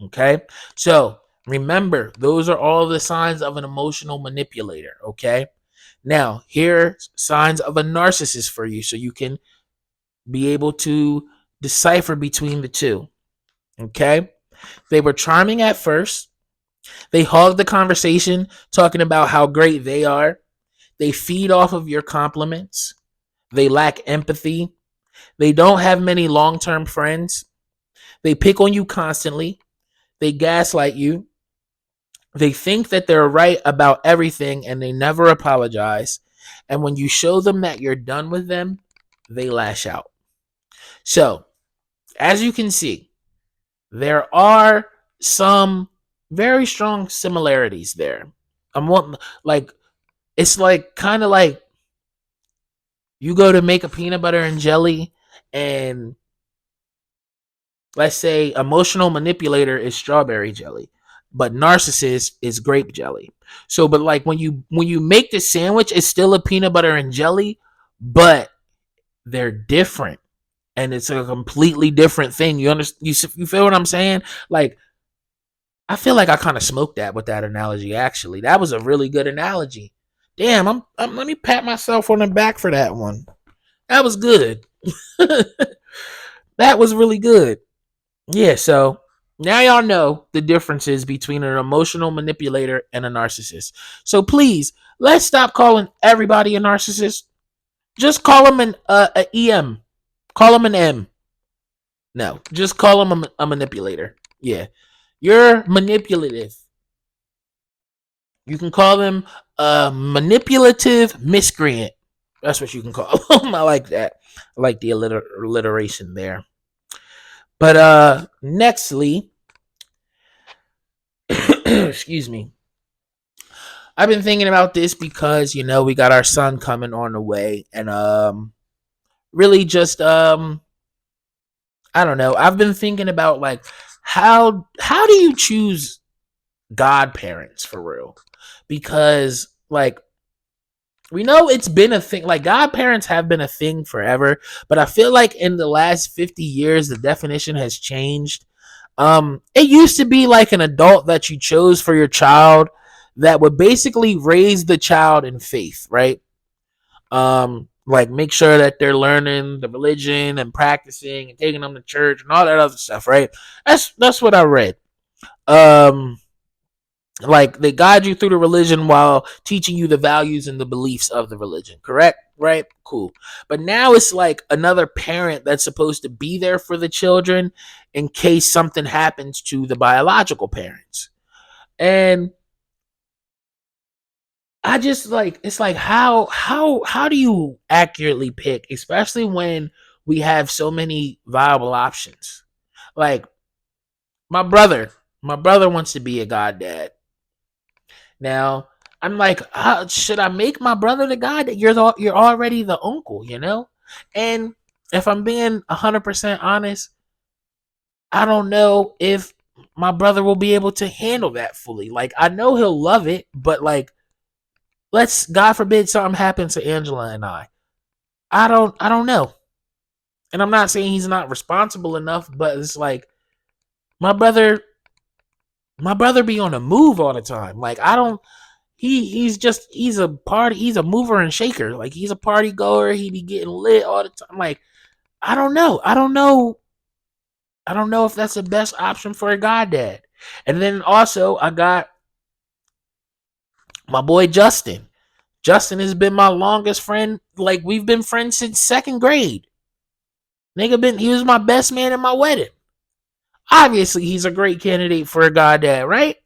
Okay? So remember, those are all the signs of an emotional manipulator. Okay? Now, here's signs of a narcissist for you so you can be able to decipher between the two. Okay? They were charming at first. They hog the conversation, talking about how great they are. They feed off of your compliments. They lack empathy. They don't have many long-term friends. They pick on you constantly. They gaslight you. They think that they're right about everything and they never apologize. And when you show them that you're done with them, they lash out. So, as you can see, there are some very strong similarities there. It's like kind of like you go to make a peanut butter and jelly, and let's say emotional manipulator is strawberry jelly, but narcissist is grape jelly. So, but like when you make the sandwich, it's still a peanut butter and jelly, but they're different, and it's a completely different thing. You understand? You feel what I'm saying? Like, I feel like I kind of smoked that with that analogy. Actually, that was a really good analogy. Damn, I'm let me pat myself on the back for that one. That was good. That was really good. Yeah, so now y'all know the differences between an emotional manipulator and a narcissist. So please, let's stop calling everybody a narcissist. Just call them an EM. Call them an M. No, just call them a manipulator. Yeah, you're manipulative. You can call them a manipulative miscreant. That's what you can call them. I like that. I like the alliteration there. But nextly, excuse me. I've been thinking about this because we got our son coming on the way, and really just I don't know. I've been thinking about like how do you choose godparents for real? Because like we know it's been a thing. Like godparents have been a thing forever, but I feel like in the last 50 years the definition has changed. It used to be like an adult that you chose for your child that would basically raise the child in faith, right? Like make sure that they're learning the religion and practicing and taking them to church and all that other stuff, right? That's what I read. Like they guide you through the religion while teaching you the values and the beliefs of the religion, correct? right? Cool. But now it's like another parent that's supposed to be there for the children in case something happens to the biological parents. And I just like, it's like how do you accurately pick, especially when we have so many viable options? Like my brother wants to be a goddad. Now I'm like, should I make my brother the goddad? You're already the uncle, you know. And if I'm being 100% honest, I don't know if my brother will be able to handle that fully. Like I know he'll love it, but like, let's God forbid something happens to Angela and I don't know. And I'm not saying he's not responsible enough, but it's like my brother be on the move all the time. Like I don't he's a mover and shaker. Like he's a party goer, he be getting lit all the time. Like I don't know if that's the best option for a goddad. And then also I got my boy Justin. Justin has been my longest friend. Like we've been friends since second grade. He was my best man at my wedding. Obviously, he's a great candidate for a goddad, right?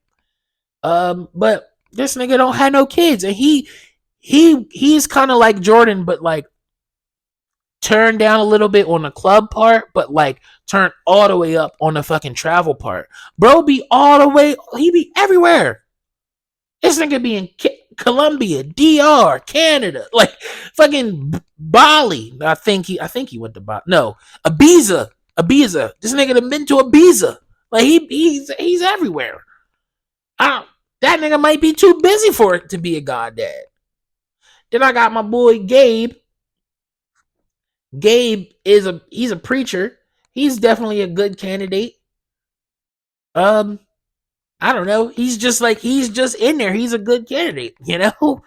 But this nigga don't have no kids, and he's kind of like Jordan, but like turn down a little bit on the club part, but like turn all the way up on the fucking travel part. Bro be all the way, he be everywhere. This nigga be in Colombia, DR, Canada, like fucking Bali. I think he went to Bali. No, Ibiza. This nigga done been to Ibiza. Like he's everywhere. That nigga might be too busy for it to be a goddad. Then I got my boy Gabe. He's a preacher. He's definitely a good candidate. I don't know. He's just in there. He's a good candidate, you know?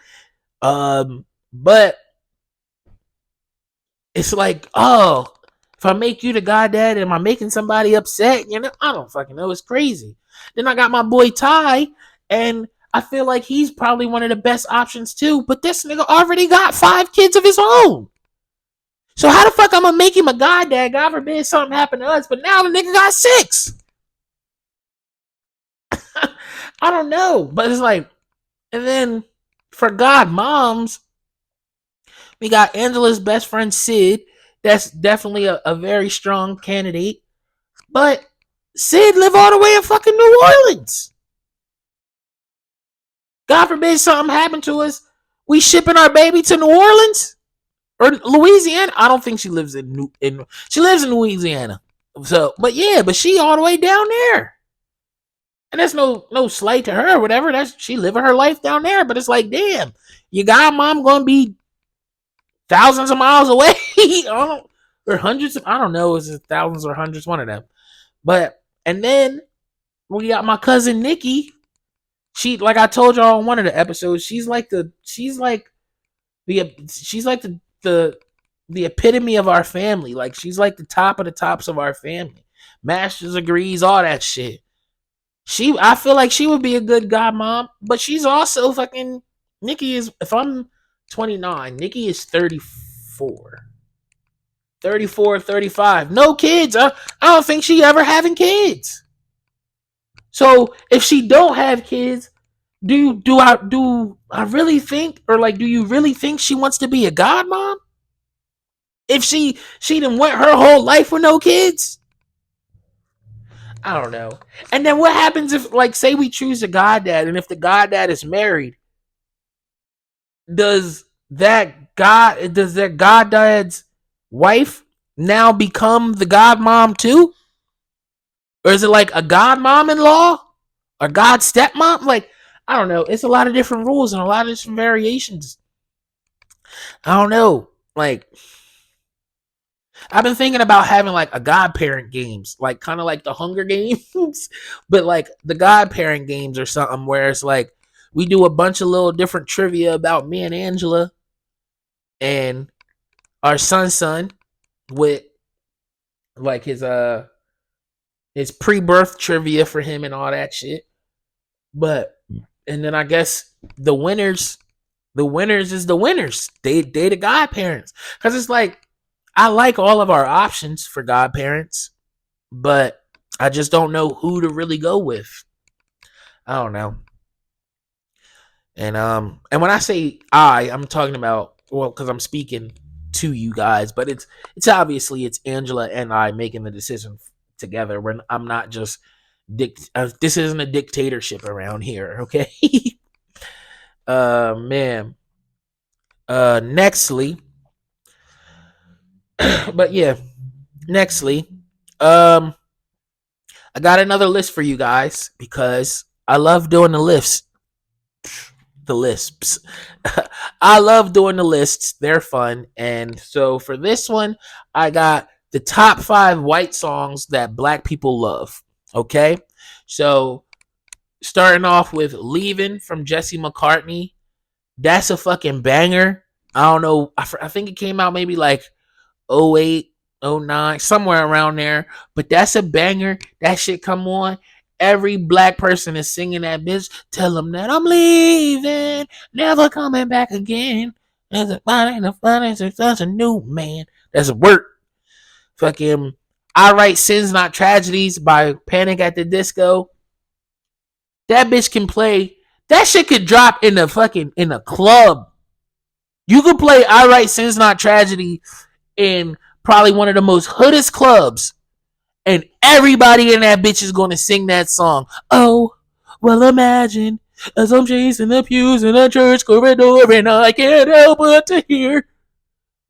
But it's like, oh, if I make you the goddad, am I making somebody upset? You know, I don't fucking know. It's crazy. Then I got my boy Ty, and I feel like he's probably one of the best options too. But this nigga already got 5 kids of his own. So how the fuck I'm gonna make him a goddad? God forbid something happened to us, but now the nigga got 6. I don't know, but it's like, and then for god moms, we got Angela's best friend Sid. That's definitely a very strong candidate. But Sid live all the way in fucking New Orleans. God forbid something happened to us. We shipping our baby to New Orleans or Louisiana. I don't think she lives she lives in Louisiana. So, but she all the way down there. And that's no slight to her or whatever. She living her life down there. But it's like, damn, your godmom gonna be thousands of miles away. Or hundreds of, I don't know, is it thousands or hundreds, one of them. But and then we got my cousin Nikki. She, like I told y'all on one of the episodes, she's like the epitome of our family. Like she's like the top of the tops of our family. Master's degrees, all that shit. I feel like she would be a good godmom, but she's also fucking, Nikki is, if I'm 29, Nikki is 34. 35. No kids. I don't think she ever having kids. So if she don't have kids, do I really think, or like, do you really think she wants to be a godmom? If she done went her whole life with no kids? I don't know. And then what happens if, like, say we choose a goddad, and if the goddad is married, does that goddad's wife now become the godmom too? Or is it like a godmom-in-law? Or god stepmom? Like, I don't know. It's a lot of different rules and a lot of different variations. I don't know. Like, I've been thinking about having like a godparent games, like kind of like the Hunger Games, but like the godparent games or something where it's like we do a bunch of little different trivia about me and Angela and our son with like his pre-birth trivia for him and all that shit. But and then I guess the winners The winners is the winners. They the godparents. Because it's like, I like all of our options for godparents, but I just don't know who to really go with. I don't know. And when I say I'm talking about, well, because I'm speaking to you guys, but it's obviously it's Angela and I making the decision together. When I'm not just this isn't a dictatorship around here, okay? Man. Nextly, but yeah, nextly, I got another list for you guys because I love doing the lists. The lisps. I love doing the lists. They're fun. And so for this one, I got the top 5 white songs that black people love. Okay? So starting off with Leaving from Jesse McCartney. That's a fucking banger. I don't know. I think it came out maybe like 08, 09, somewhere around there. But that's a banger. That shit come on. Every black person is singing that bitch. Tell them that I'm leaving, never coming back again. There's a fun and a fun and such a new man. That's a word. Fucking I Write Sins Not Tragedies by Panic at the Disco. That bitch can play. That shit could drop in a club. You could play I Write Sins Not Tragedy in probably one of the most hoodest clubs. And everybody in that bitch is going to sing that song. Oh, well, imagine as I'm chasing the pews in a church corridor and I can't help but to hear.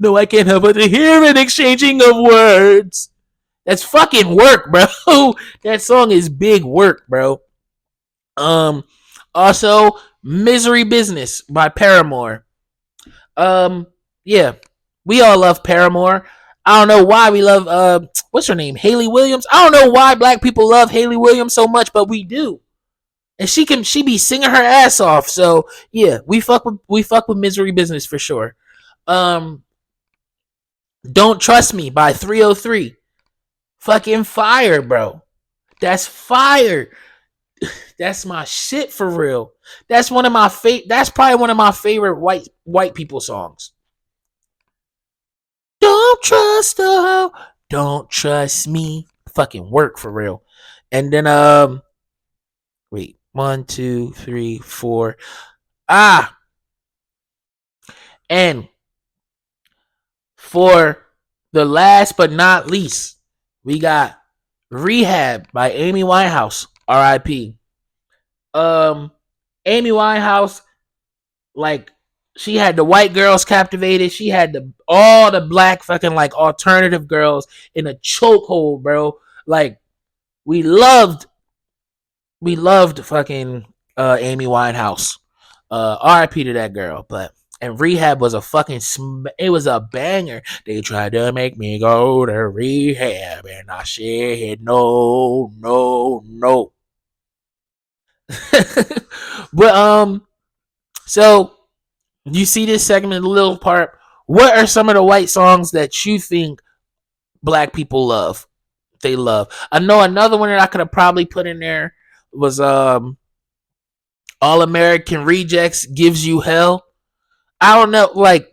No, I can't help but to hear an exchanging of words. That's fucking work, bro. That song is big work, bro. Also, Misery Business by Paramore. Yeah. We all love Paramore. I don't know why we love what's her name? Hayley Williams. I don't know why black people love Hayley Williams so much, but we do. And she be singing her ass off. So yeah, we fuck with Misery Business for sure. Don't Trust Me by 303. Fucking fire, bro. That's fire. That's my shit for real. That's probably one of my favorite white people songs. Don't trust her. Don't trust me. Fucking work for real. And then wait, 1, 2, 3, 4. And for the last but not least, we got Rehab by Amy Winehouse. R.I.P. Amy Winehouse, like, she had the white girls captivated. She had all the black fucking like alternative girls in a chokehold, bro. Like, we loved fucking Amy Winehouse. R.I.P. to that girl. And Rehab was a fucking it was a banger. They tried to make me go to rehab, and I said no. But so you see this segment, the little part. What are some of the white songs that you think black people love? They love. I know another one that I could have probably put in there was All American Rejects Gives You Hell. I don't know, like,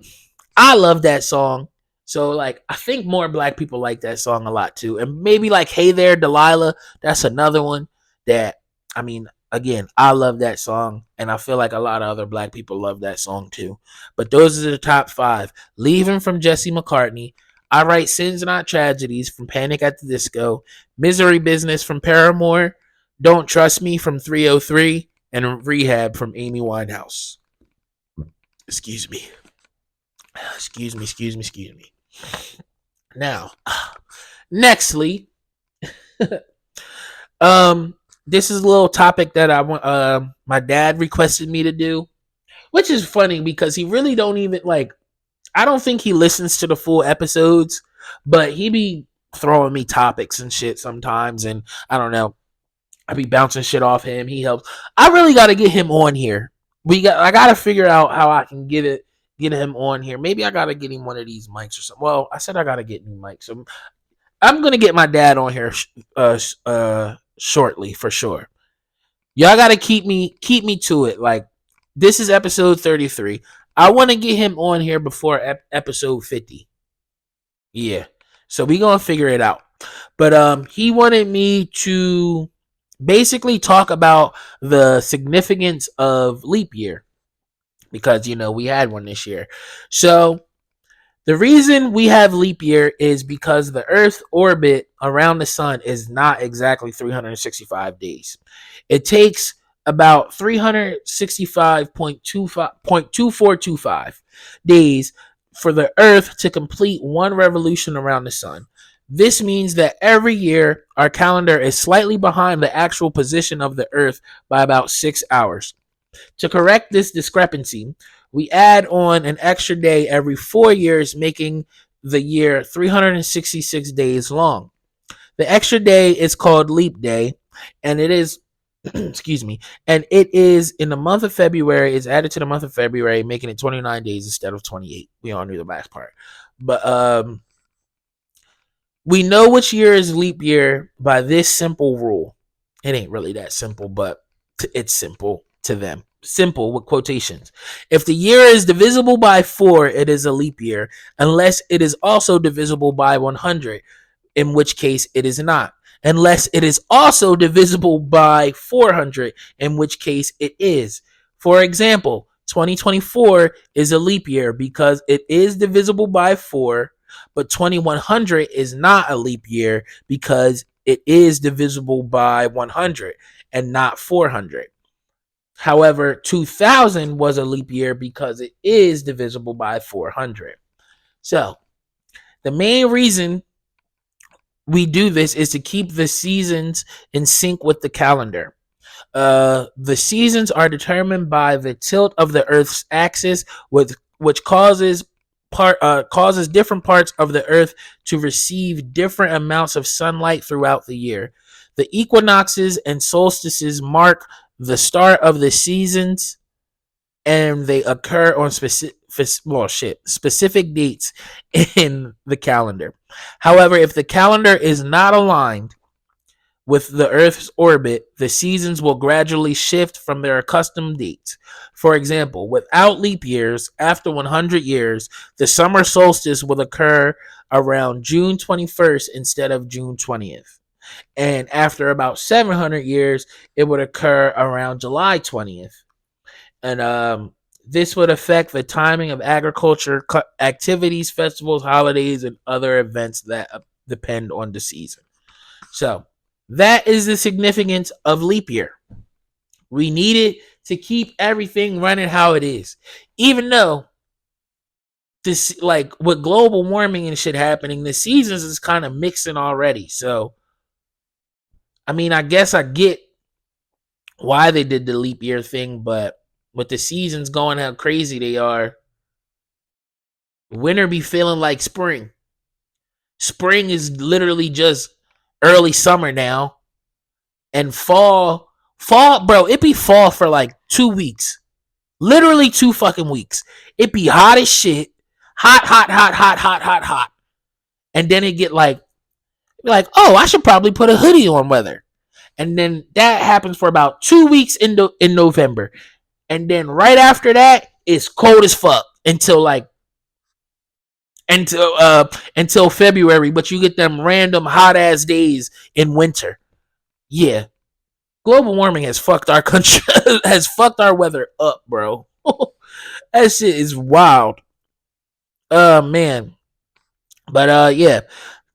I love that song. So like, I think more black people like that song a lot too. And maybe like Hey There Delilah, that's another one that, I mean, again, I love that song, and I feel like a lot of other black people love that song too. But those are the top 5. Leaving from Jesse McCartney. I Write Sins Not Tragedies from Panic at the Disco. Misery Business from Paramore. Don't Trust Me from 303. And Rehab from Amy Winehouse. Excuse me. Now, nextly, this is a little topic that I want. My dad requested me to do, which is funny because he really don't even like. I don't think he listens to the full episodes, but he be throwing me topics and shit sometimes, and I don't know. I be bouncing shit off him. He helps. I really got to get him on here. I got to figure out how I can get him on here. Maybe I got to get him one of these mics or something. Well, I said I got to get new mics. So I'm going to get my dad on here shortly for sure. Y'all got to keep me to it. Like, this is episode 33. I want to get him on here before episode 50. Yeah. So we going to figure it out. But he wanted me to basically talk about the significance of leap year because, you know, we had one this year. So the reason we have leap year is because the Earth's orbit around the sun is not exactly 365 days. It takes about 365.2425 days for the Earth to complete one revolution around the sun. This means that every year our calendar is slightly behind the actual position of the Earth by about 6 hours. To correct this discrepancy, we add on an extra day every 4 years, making the year 366 days long. The extra day is called leap day, and it is excuse me, and it is in the month of February. It's added to the month of February, making it 29 days instead of 28. We all knew the last part. But we know which year is leap year by this simple rule. It ain't really that simple, but it's simple to them. Simple with quotations. If the year is divisible by 4, it is a leap year, unless it is also divisible by 100, in which case it is not. Unless it is also divisible by 400, in which case it is. For example, 2024 is a leap year because it is divisible by 4, but 2100 is not a leap year because it is divisible by 100 and not 400. However, 2000 was a leap year because it is divisible by 400. So, the main reason we do this is to keep the seasons in sync with the calendar. The seasons are determined by the tilt of the Earth's axis, which causes different parts of the Earth to receive different amounts of sunlight throughout the year. The equinoxes and solstices mark the start of the seasons, and they occur on specific dates in the calendar. However, if the calendar is not aligned with the Earth's orbit, the seasons will gradually shift from their accustomed dates. For example, without leap years, after 100 years, the summer solstice will occur around June 21st instead of June 20th. And after about 700 years, it would occur around July 20th. And this would affect the timing of agriculture activities, festivals, holidays, and other events that depend on the season. So that is the significance of leap year. We need it to keep everything running how it is. Even though this, like with global warming and shit happening, the seasons is kind of mixing already. So, I mean, I guess I get why they did the leap year thing, but with the seasons going how crazy they are, winter be feeling like spring. Spring is literally just early summer now. And fall, bro, it be fall for like 2 weeks. Literally 2 fucking weeks. It be hot as shit. Hot. And then it get like, oh, I should probably put a hoodie on weather. And then that happens for about 2 weeks in November. And then right after that, it's cold as fuck until February. But you get them random hot ass days in winter. Yeah. Global warming has fucked our country, has fucked our weather up, bro. That shit is wild. Man. But yeah.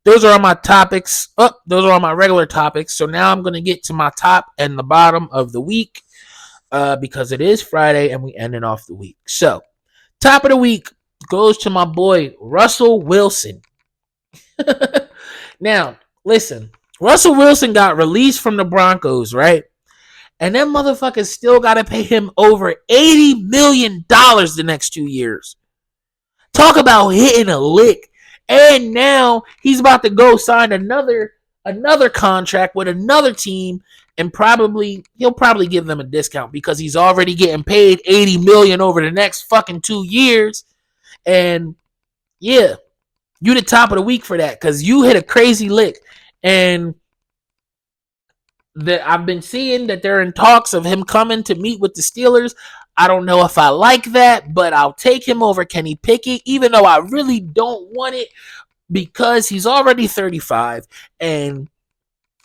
Those are all my topics. Those are all my regular topics. So now I'm going to get to my top and the bottom of the week. Because it is Friday and we ended off the week. So, top of the week goes to my boy Russell Wilson. Now, listen, Russell Wilson got released from the Broncos, right? And them motherfuckers still got to pay him over $80 million the next 2 years. Talk about hitting a lick. And now he's about to go sign another contract with another team. And he'll probably give them a discount because he's already getting paid $80 million over the next fucking 2 years. And yeah, you the top of the week for that because you hit a crazy lick. And I've been seeing that they're in talks of him coming to meet with the Steelers. I don't know if I like that, but I'll take him over Kenny Pickett, even though I really don't want it because he's already 35. And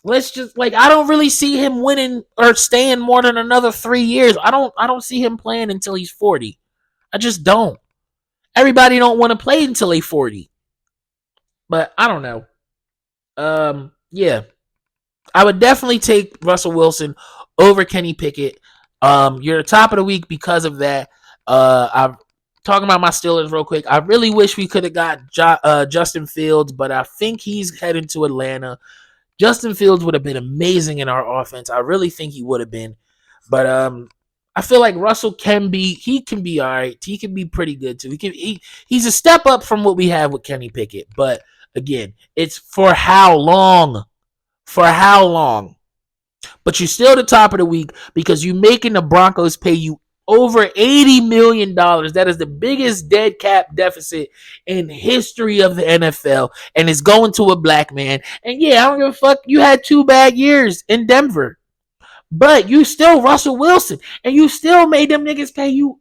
let's just I don't really see him winning or staying more than another 3 years. I don't see him playing until he's 40. I just don't. Everybody don't want to play until they 40. But I don't know. Yeah. I would definitely take Russell Wilson over Kenny Pickett. You're the top of the week because of that. I'm talking about my Steelers real quick. I really wish we could have got Justin Fields, but I think he's heading to Atlanta. Justin Fields would have been amazing in our offense. I really think he would have been. But I feel like Russell can be all right. He can be pretty good too. He's a step up from what we have with Kenny Pickett. But again, it's for how long? For how long? But you're still the top of the week because you're making the Broncos pay you over $80 million. That is the biggest dead cap deficit in history of the NFL. And it's going to a black man. And yeah, I don't give a fuck. You had 2 bad years in Denver. But you still Russell Wilson. And you still made them niggas pay you,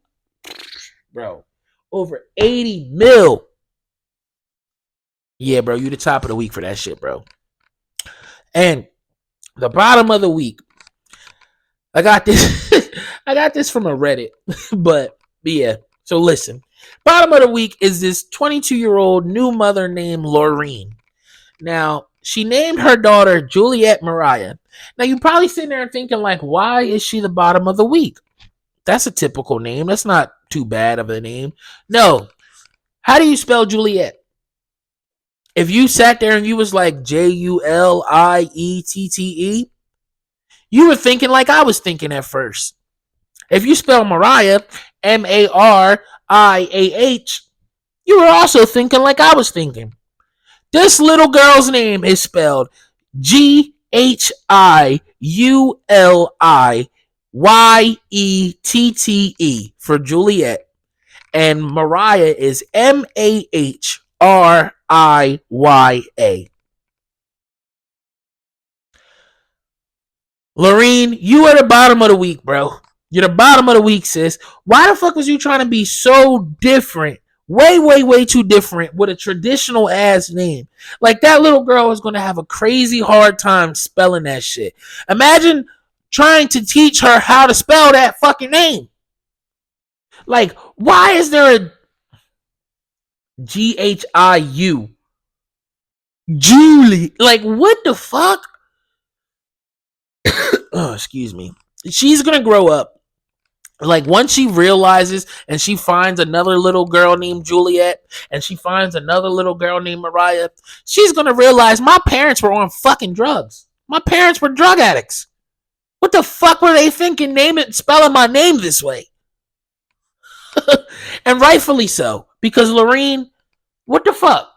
bro, over 80 mil. Yeah, bro, you the top of the week for that shit, bro. And the bottom of the week, I got this. I got this from a Reddit, but yeah. So listen, bottom of the week is this 22-year-old new mother named Laureen. Now she named her daughter Juliet Mariah. Now you're probably sitting there thinking like, why is she the bottom of the week? That's a typical name. That's not too bad of a name. No. How do you spell Juliet? If you sat there and you was like Juliette, you were thinking like I was thinking at first. If you spell Mariah, Mariah, you were also thinking like I was thinking. This little girl's name is spelled Giuliette for Juliet. And Mariah is Mahriya. Laureen, you are the bottom of the week, bro. You're the bottom of the week, sis. Why the fuck was you trying to be so different? Way too different with a traditional ass name. Like that little girl is going to have a crazy hard time spelling that shit. Imagine trying to teach her how to spell that fucking name. Like, why is there a Giu? Julie. Like, what the fuck? Oh, excuse me. She's gonna grow up. Like, once she realizes and she finds another little girl named Juliet and she finds another little girl named Mariah, she's gonna realize my parents were on fucking drugs. My parents were drug addicts. What the fuck were they thinking spelling my name this way? And rightfully so. Because Laureen, what the fuck?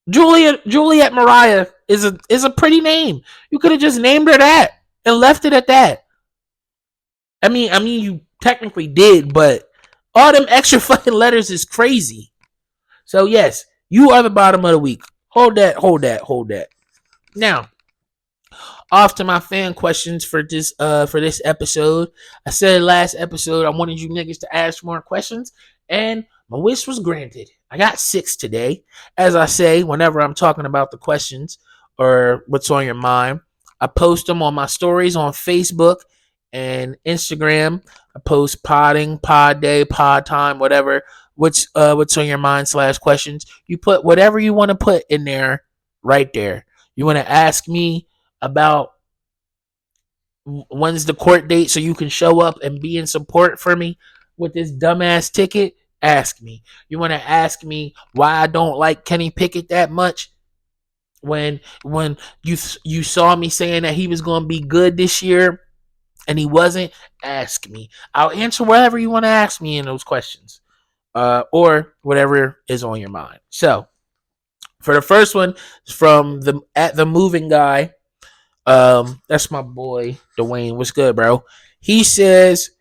Juliet Mariah is a pretty name. You could have just named her that and left it at that. I mean, you technically did, but all them extra fucking letters is crazy. So yes, you are the bottom of the week. Hold that. Now, off to my fan questions for this episode. I said last episode I wanted you niggas to ask more questions, and my wish was granted. I got 6 today. As I say, whenever I'm talking about the questions or what's on your mind, I post them on my stories on Facebook and Instagram. I post podding, pod day, pod time, whatever. What's on your mind / questions. You put whatever you want to put in there, right there. You want to ask me about when's the court date so you can show up and be in support for me with this dumbass ticket? Ask me. You want to ask me why I don't like Kenny Pickett that much? When you saw me saying that he was going to be good this year and he wasn't, ask me. I'll answer whatever you want to ask me in those questions, or whatever is on your mind. So, for the first one, from the moving guy, that's my boy Dwayne. What's good, bro? He says,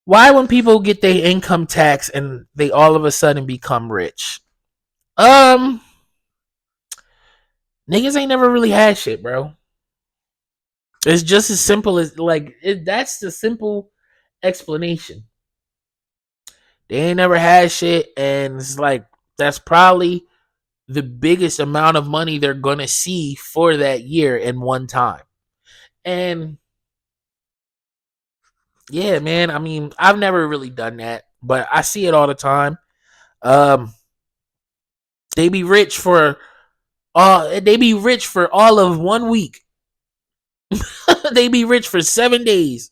why when people get their income tax and they all of a sudden become rich? Niggas ain't never really had shit, bro. It's just as simple as that's the simple explanation. They ain't never had shit, and it's like that's probably the biggest amount of money they're gonna see for that year in one time. And yeah, man, I mean, I've never really done that, but I see it all the time. Um, they be rich for all of 1 week. They be rich for 7 days,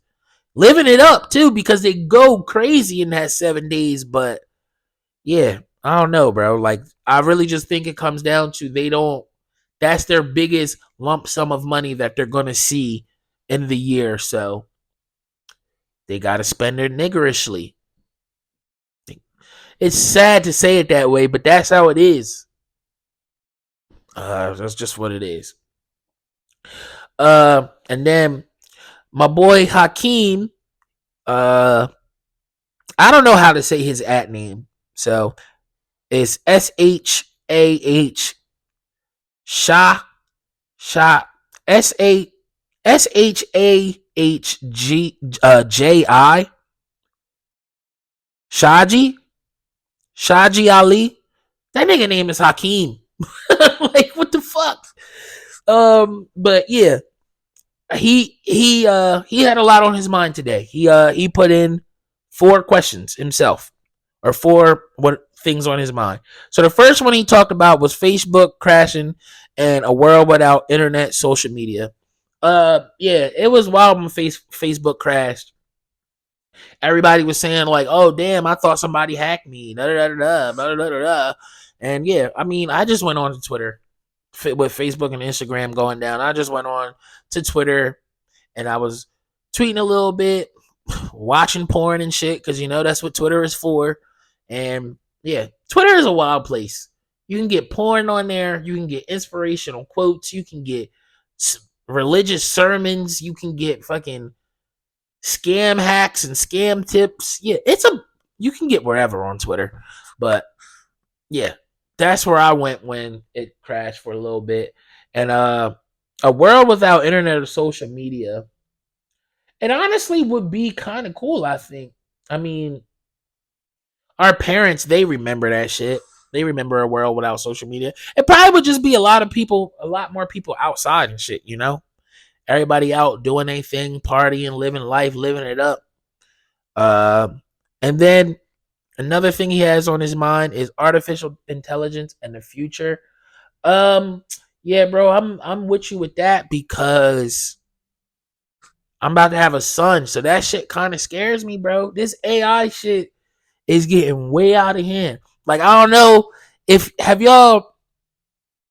living it up too, because they go crazy in that 7 days. But yeah, I don't know, bro. Like, I really just think it comes down to that's their biggest lump sum of money that they're gonna see in the year, so they gotta spend it niggerishly. It's sad to say it that way, but that's how it is. That's just what it is. And then my boy Hakeem, I don't know how to say his at name, so it's SHAH Shah SHAHGJI Shaji Ali. That nigga name is Hakeem. Like, what the fuck? But yeah, he had a lot on his mind today. He put in 4 questions himself, or 4 things on his mind. So the first one he talked about was Facebook crashing and a world without internet, social media. Yeah, it was wild when Facebook crashed. Everybody was saying like, "Oh damn, I thought somebody hacked me." Da, da, da, da, da, da, da. And yeah, I mean, I just went on to Twitter with Facebook and Instagram going down. I just went on to Twitter and I was tweeting a little bit, watching porn and shit, because that's what Twitter is for. And yeah, Twitter is a wild place. You can get porn on there. You can get inspirational quotes. You can get religious sermons. You can get fucking scam hacks and scam tips. Yeah, you can get wherever on Twitter. But yeah, that's where I went when it crashed for a little bit. And a world without internet or social media, it honestly would be kind of cool, I think. I mean, our parents, they remember that shit. They remember a world without social media. It probably would just be a lot more people outside and shit, Everybody out doing their thing, partying, living life, living it up. And then another thing he has on his mind is artificial intelligence and the future. Yeah, bro, I'm with you with that, because I'm about to have a son, so that shit kind of scares me, bro. This AI shit is getting way out of hand. Like, I don't know if have y'all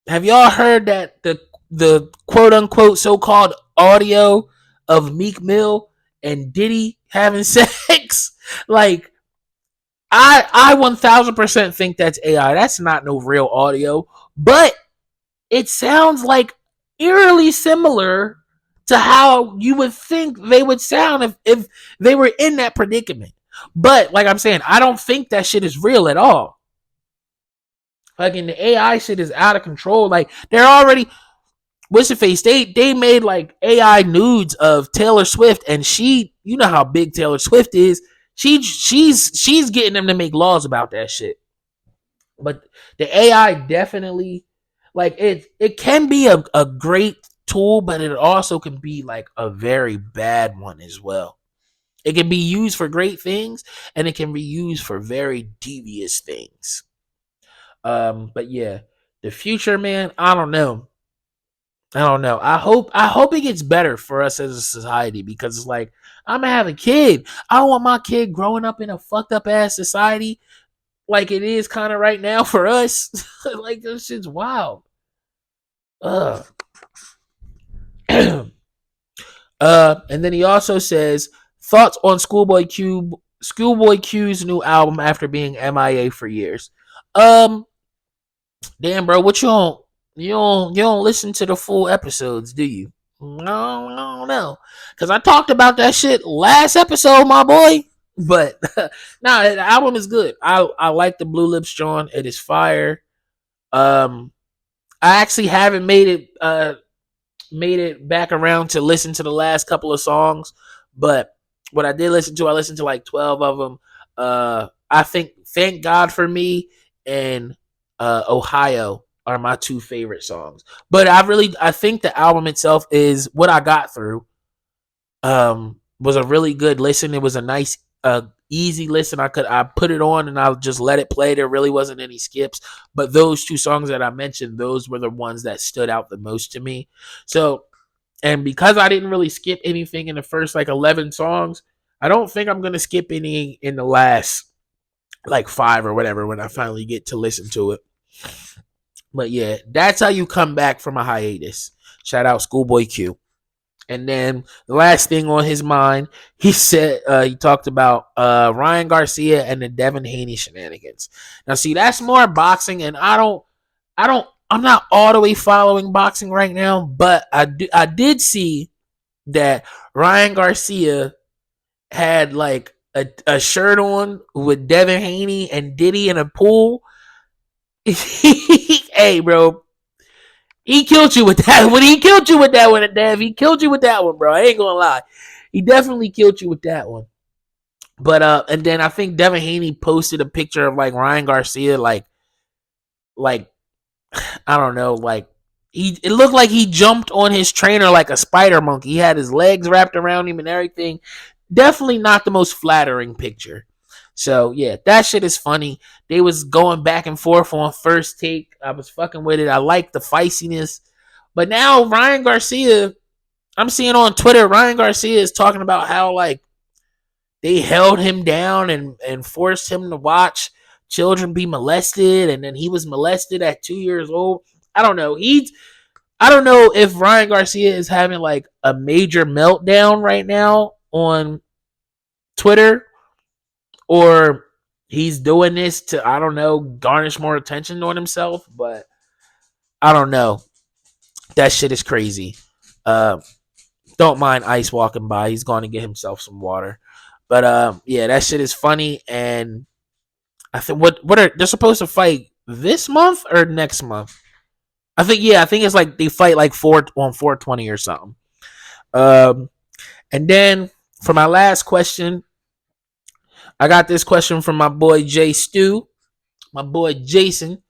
heard that the quote unquote so-called audio of Meek Mill and Diddy having sex? Like, I 1000% think that's AI. That's not no real audio, but it sounds like eerily similar to how you would think they would sound if they were in that predicament. But like I'm saying, I don't think that shit is real at all. Fucking the AI shit is out of control. Like, they're already, what's the face? They made like AI nudes of Taylor Swift, and she, you know how big Taylor Swift is. She's getting them to make laws about that shit. But the AI definitely, like, it can be a great tool, but it also can be like a very bad one as well. It can be used for great things, and it can be used for very devious things. But yeah, the future, man, I don't know. I hope it gets better for us as a society, because it's like, I'm gonna have a kid. I don't want my kid growing up in a fucked up ass society like it is kind of right now for us. Like, this shit's wild. And then he also says thoughts on Schoolboy Q's new album after being MIA for years. Damn, bro, what you don't listen to the full episodes, do you? No, because I talked about that shit last episode, my boy. But nah, the album is good. I like the Blue Lips John. It is fire. I actually haven't made it back around to listen to the last couple of songs, but what I did listen to, I listened to like 12 of them. I think Thank God for Me and Ohio are my two favorite songs. But I think the album itself is What I Got Through. Was a really good listen. It was a nice easy listen. I put it on and I just let it play. There really wasn't any skips. But those two songs that I mentioned, those were the ones that stood out the most to me. So, and because I didn't really skip anything in the first like 11 songs, I don't think I'm gonna skip any in the last like 5 or whatever when I finally get to listen to it. But yeah, that's how you come back from a hiatus. Shout out Schoolboy Q. And then the last thing on his mind, he said he talked about Ryan Garcia and the Devin Haney shenanigans. Now, see, that's more boxing, and I'm not all the way following boxing right now, but I did see that Ryan Garcia had like a shirt on with Devin Haney and Diddy in a pool. Hey, bro. He killed you with that. When he killed you with that one, Dev, he killed you with that one, bro. I ain't gonna lie. He definitely killed you with that one. But and then I think Devin Haney posted a picture of like Ryan Garcia, like I don't know, like it looked like he jumped on his trainer like a spider monkey. He had his legs wrapped around him and everything. Definitely not the most flattering picture. So yeah, that shit is funny. They was going back and forth on First Take. I was fucking with it. I like the feistiness. But now Ryan Garcia, I'm seeing on Twitter, Ryan Garcia is talking about how like they held him down and forced him to watch children be molested, and then he was molested at 2 years old. I don't know. I don't know if Ryan Garcia is having like a major meltdown right now on Twitter, or he's doing this to, I don't know, garnish more attention on himself, but I don't know. That shit is crazy. Don't mind Ice walking by. He's going to get himself some water. But yeah, that shit is funny. And I think what are they're supposed to fight this month or next month? I think it's like they fight like 420 or something. And then for my last question, I got this question from my boy Jay Stu, my boy Jason.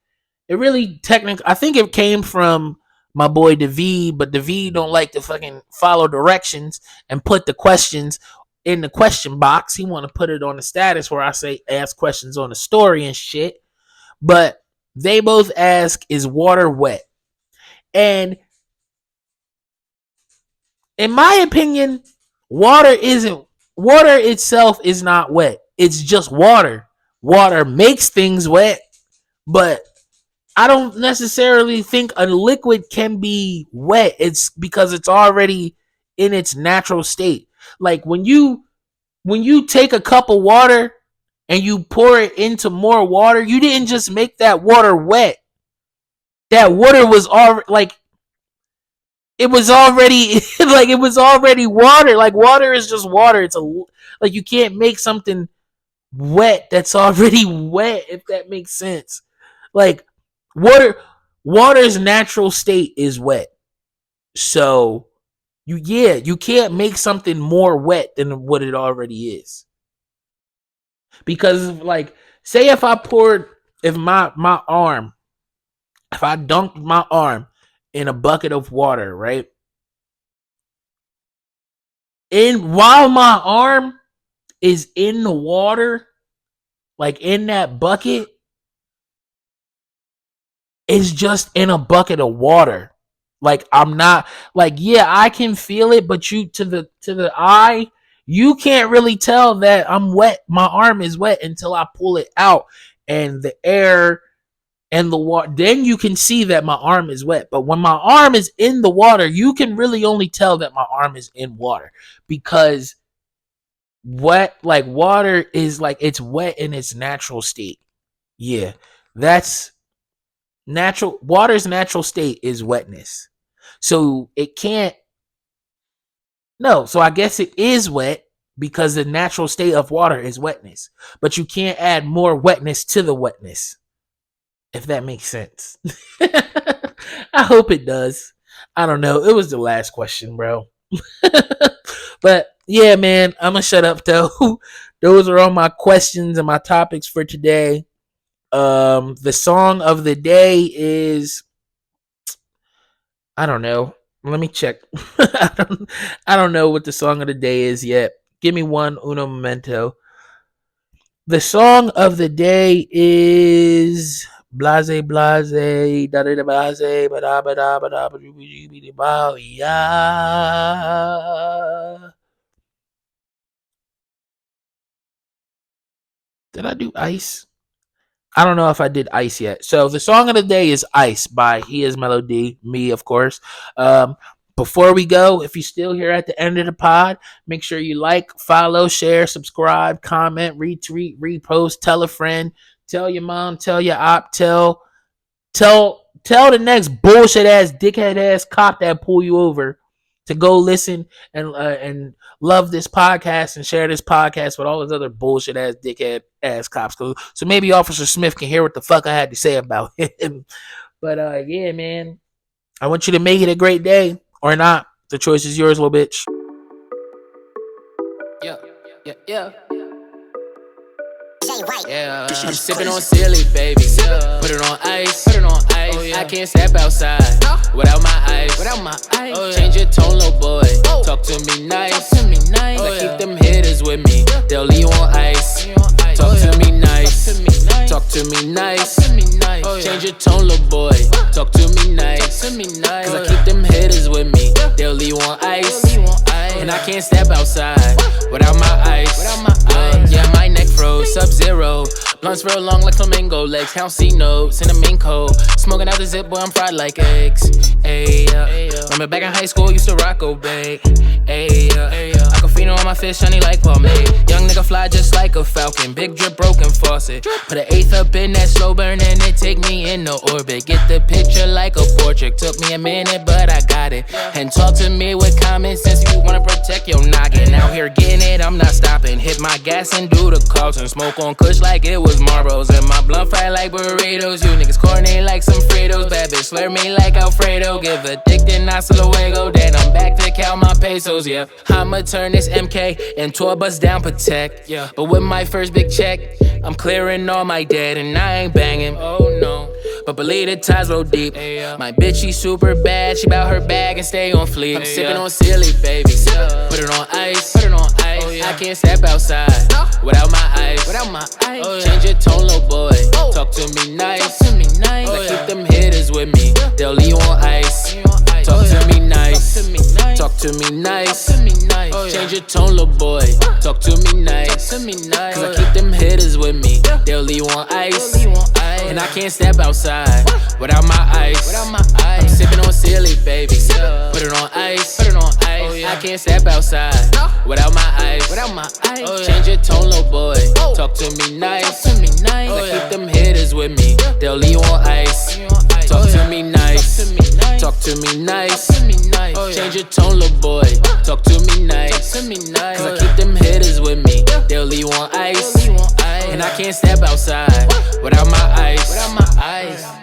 It really I think it came from my boy David, but David don't like to fucking follow directions and put the questions in the question box. He want to put it on the status where I say ask questions on the story and shit. But they both ask, is water wet? And in my opinion, water itself is not wet. It's just water. Water makes things wet, but I don't necessarily think a liquid can be wet. It's because it's already in its natural state. Like when you take a cup of water and you pour it into more water, you didn't just make that water wet. That water was already like it was already like it was already water. Like water is just water. It's like you can't make something wet that's already wet, if that makes sense. Like water's natural state is wet. So you can't make something more wet than what it already is. Because like say if I dunked my arm in a bucket of water, right? And while my arm is in the water, like in that bucket, it's just in a bucket of water. Like I'm not like, yeah, I can feel it, but you to the eye, you can't really tell that I'm wet. My arm is wet until I pull it out and the air and the water, then you can see that my arm is wet. But when my arm is in the water, you can really only tell that my arm is in water, because water is like, it's wet in its natural state. Yeah, that's natural. Water's natural state is wetness. So it can't, no, so I guess it is wet because the natural state of water is wetness. But you can't add more wetness to the wetness, if that makes sense. I hope it does. I don't know. It was the last question, bro. But yeah, man, I'm gonna shut up though. Those are all my questions and my topics for today. The song of the day is, I don't know. Let me check. I don't know what the song of the day is yet. Give me uno momento. The song of the day is Blase Blase da da da blase ba da ba da ba da ba ba yeah. Did I do Ice? I don't know if I did Ice yet. So the song of the day is Ice by HeIsMellowD, me, of course. Before we go, if you're still here at the end of the pod, make sure you like, follow, share, subscribe, comment, retweet, repost, tell a friend, tell your mom, tell your op, tell the next bullshit ass dickhead ass cop that pull you over to go listen and love this podcast and share this podcast with all those other bullshit ass dickhead ass cops. So maybe Officer Smith can hear what the fuck I had to say about him. But yeah, man, I want you to make it a great day or not. The choice is yours, little bitch. Yeah. Yeah, I'm sipping on silly, baby. Yeah. Put it on ice. Oh, yeah. I can't step outside without my ice. Oh, yeah. Change your tone, little boy. Talk to me nice. I keep them hitters with me. They'll leave you on ice. Talk to me nice. Talk to me nice. Change your tone, little boy. Talk to me nice. Cause I keep them hitters with me. They'll leave you on ice. And I can't step outside without my ice. Yeah, my neck froze, Sub-Zero. Blunts real long like flamingo legs. Count C notes in a mink coat. Smoking out the zip, boy, I'm fried like eggs. Remember back in high school, used to rock Obey. Aquafina on my fish, shiny like pomade. Young nigga fly just like a falcon. Big drip, broken faucet. Put an eighth up in that slow burn and it take me in the orbit. Get the picture like a portrait. Took me a minute, but I got it. And talk to me with common sense if you wanna protect your noggin. Out here getting it, I'm not stopping. Hit my gas and do the Carlton. Smoke on kush like it was Marlboros. And my blunt fry like burritos. You niggas corny like some Fritos. Bad bitch slur me like Alfredo. Give a dick then hasta luego. Then I'm back to count my pesos, yeah. I'ma turn this MK into a bust down Protect, yeah. But with my first big check, I'm clearing all my debt and I ain't banging, oh no. But believe the ties roll deep. My bitch, she super bad. She bout her bag and stay on fleek. I'm sipping on silly, baby. Put it on ice. Oh, yeah. I can't step outside without my ice. Oh, yeah. Change your tone, little boy. Talk to me nice. I keep them hitters with me. They'll leave you on ice. Talk to me nice. Talk to me nice. Change your tone, little boy. Talk to me nice. Cause I keep them hitters with me. They'll leave you on ice. And I can't step outside without my ice. I'm sipping on silly, baby. Put it on ice. Oh, yeah. I can't step outside without my ice. Oh, yeah. Change your tone, little boy. Talk to me nice. I keep them hitters with me. They'll leave you on ice. Talk to me nice. Talk to me nice. Change your tone, little boy. Talk to me nice. Cause I keep them hitters with me. They'll leave you on ice. And I can't step outside without my ice.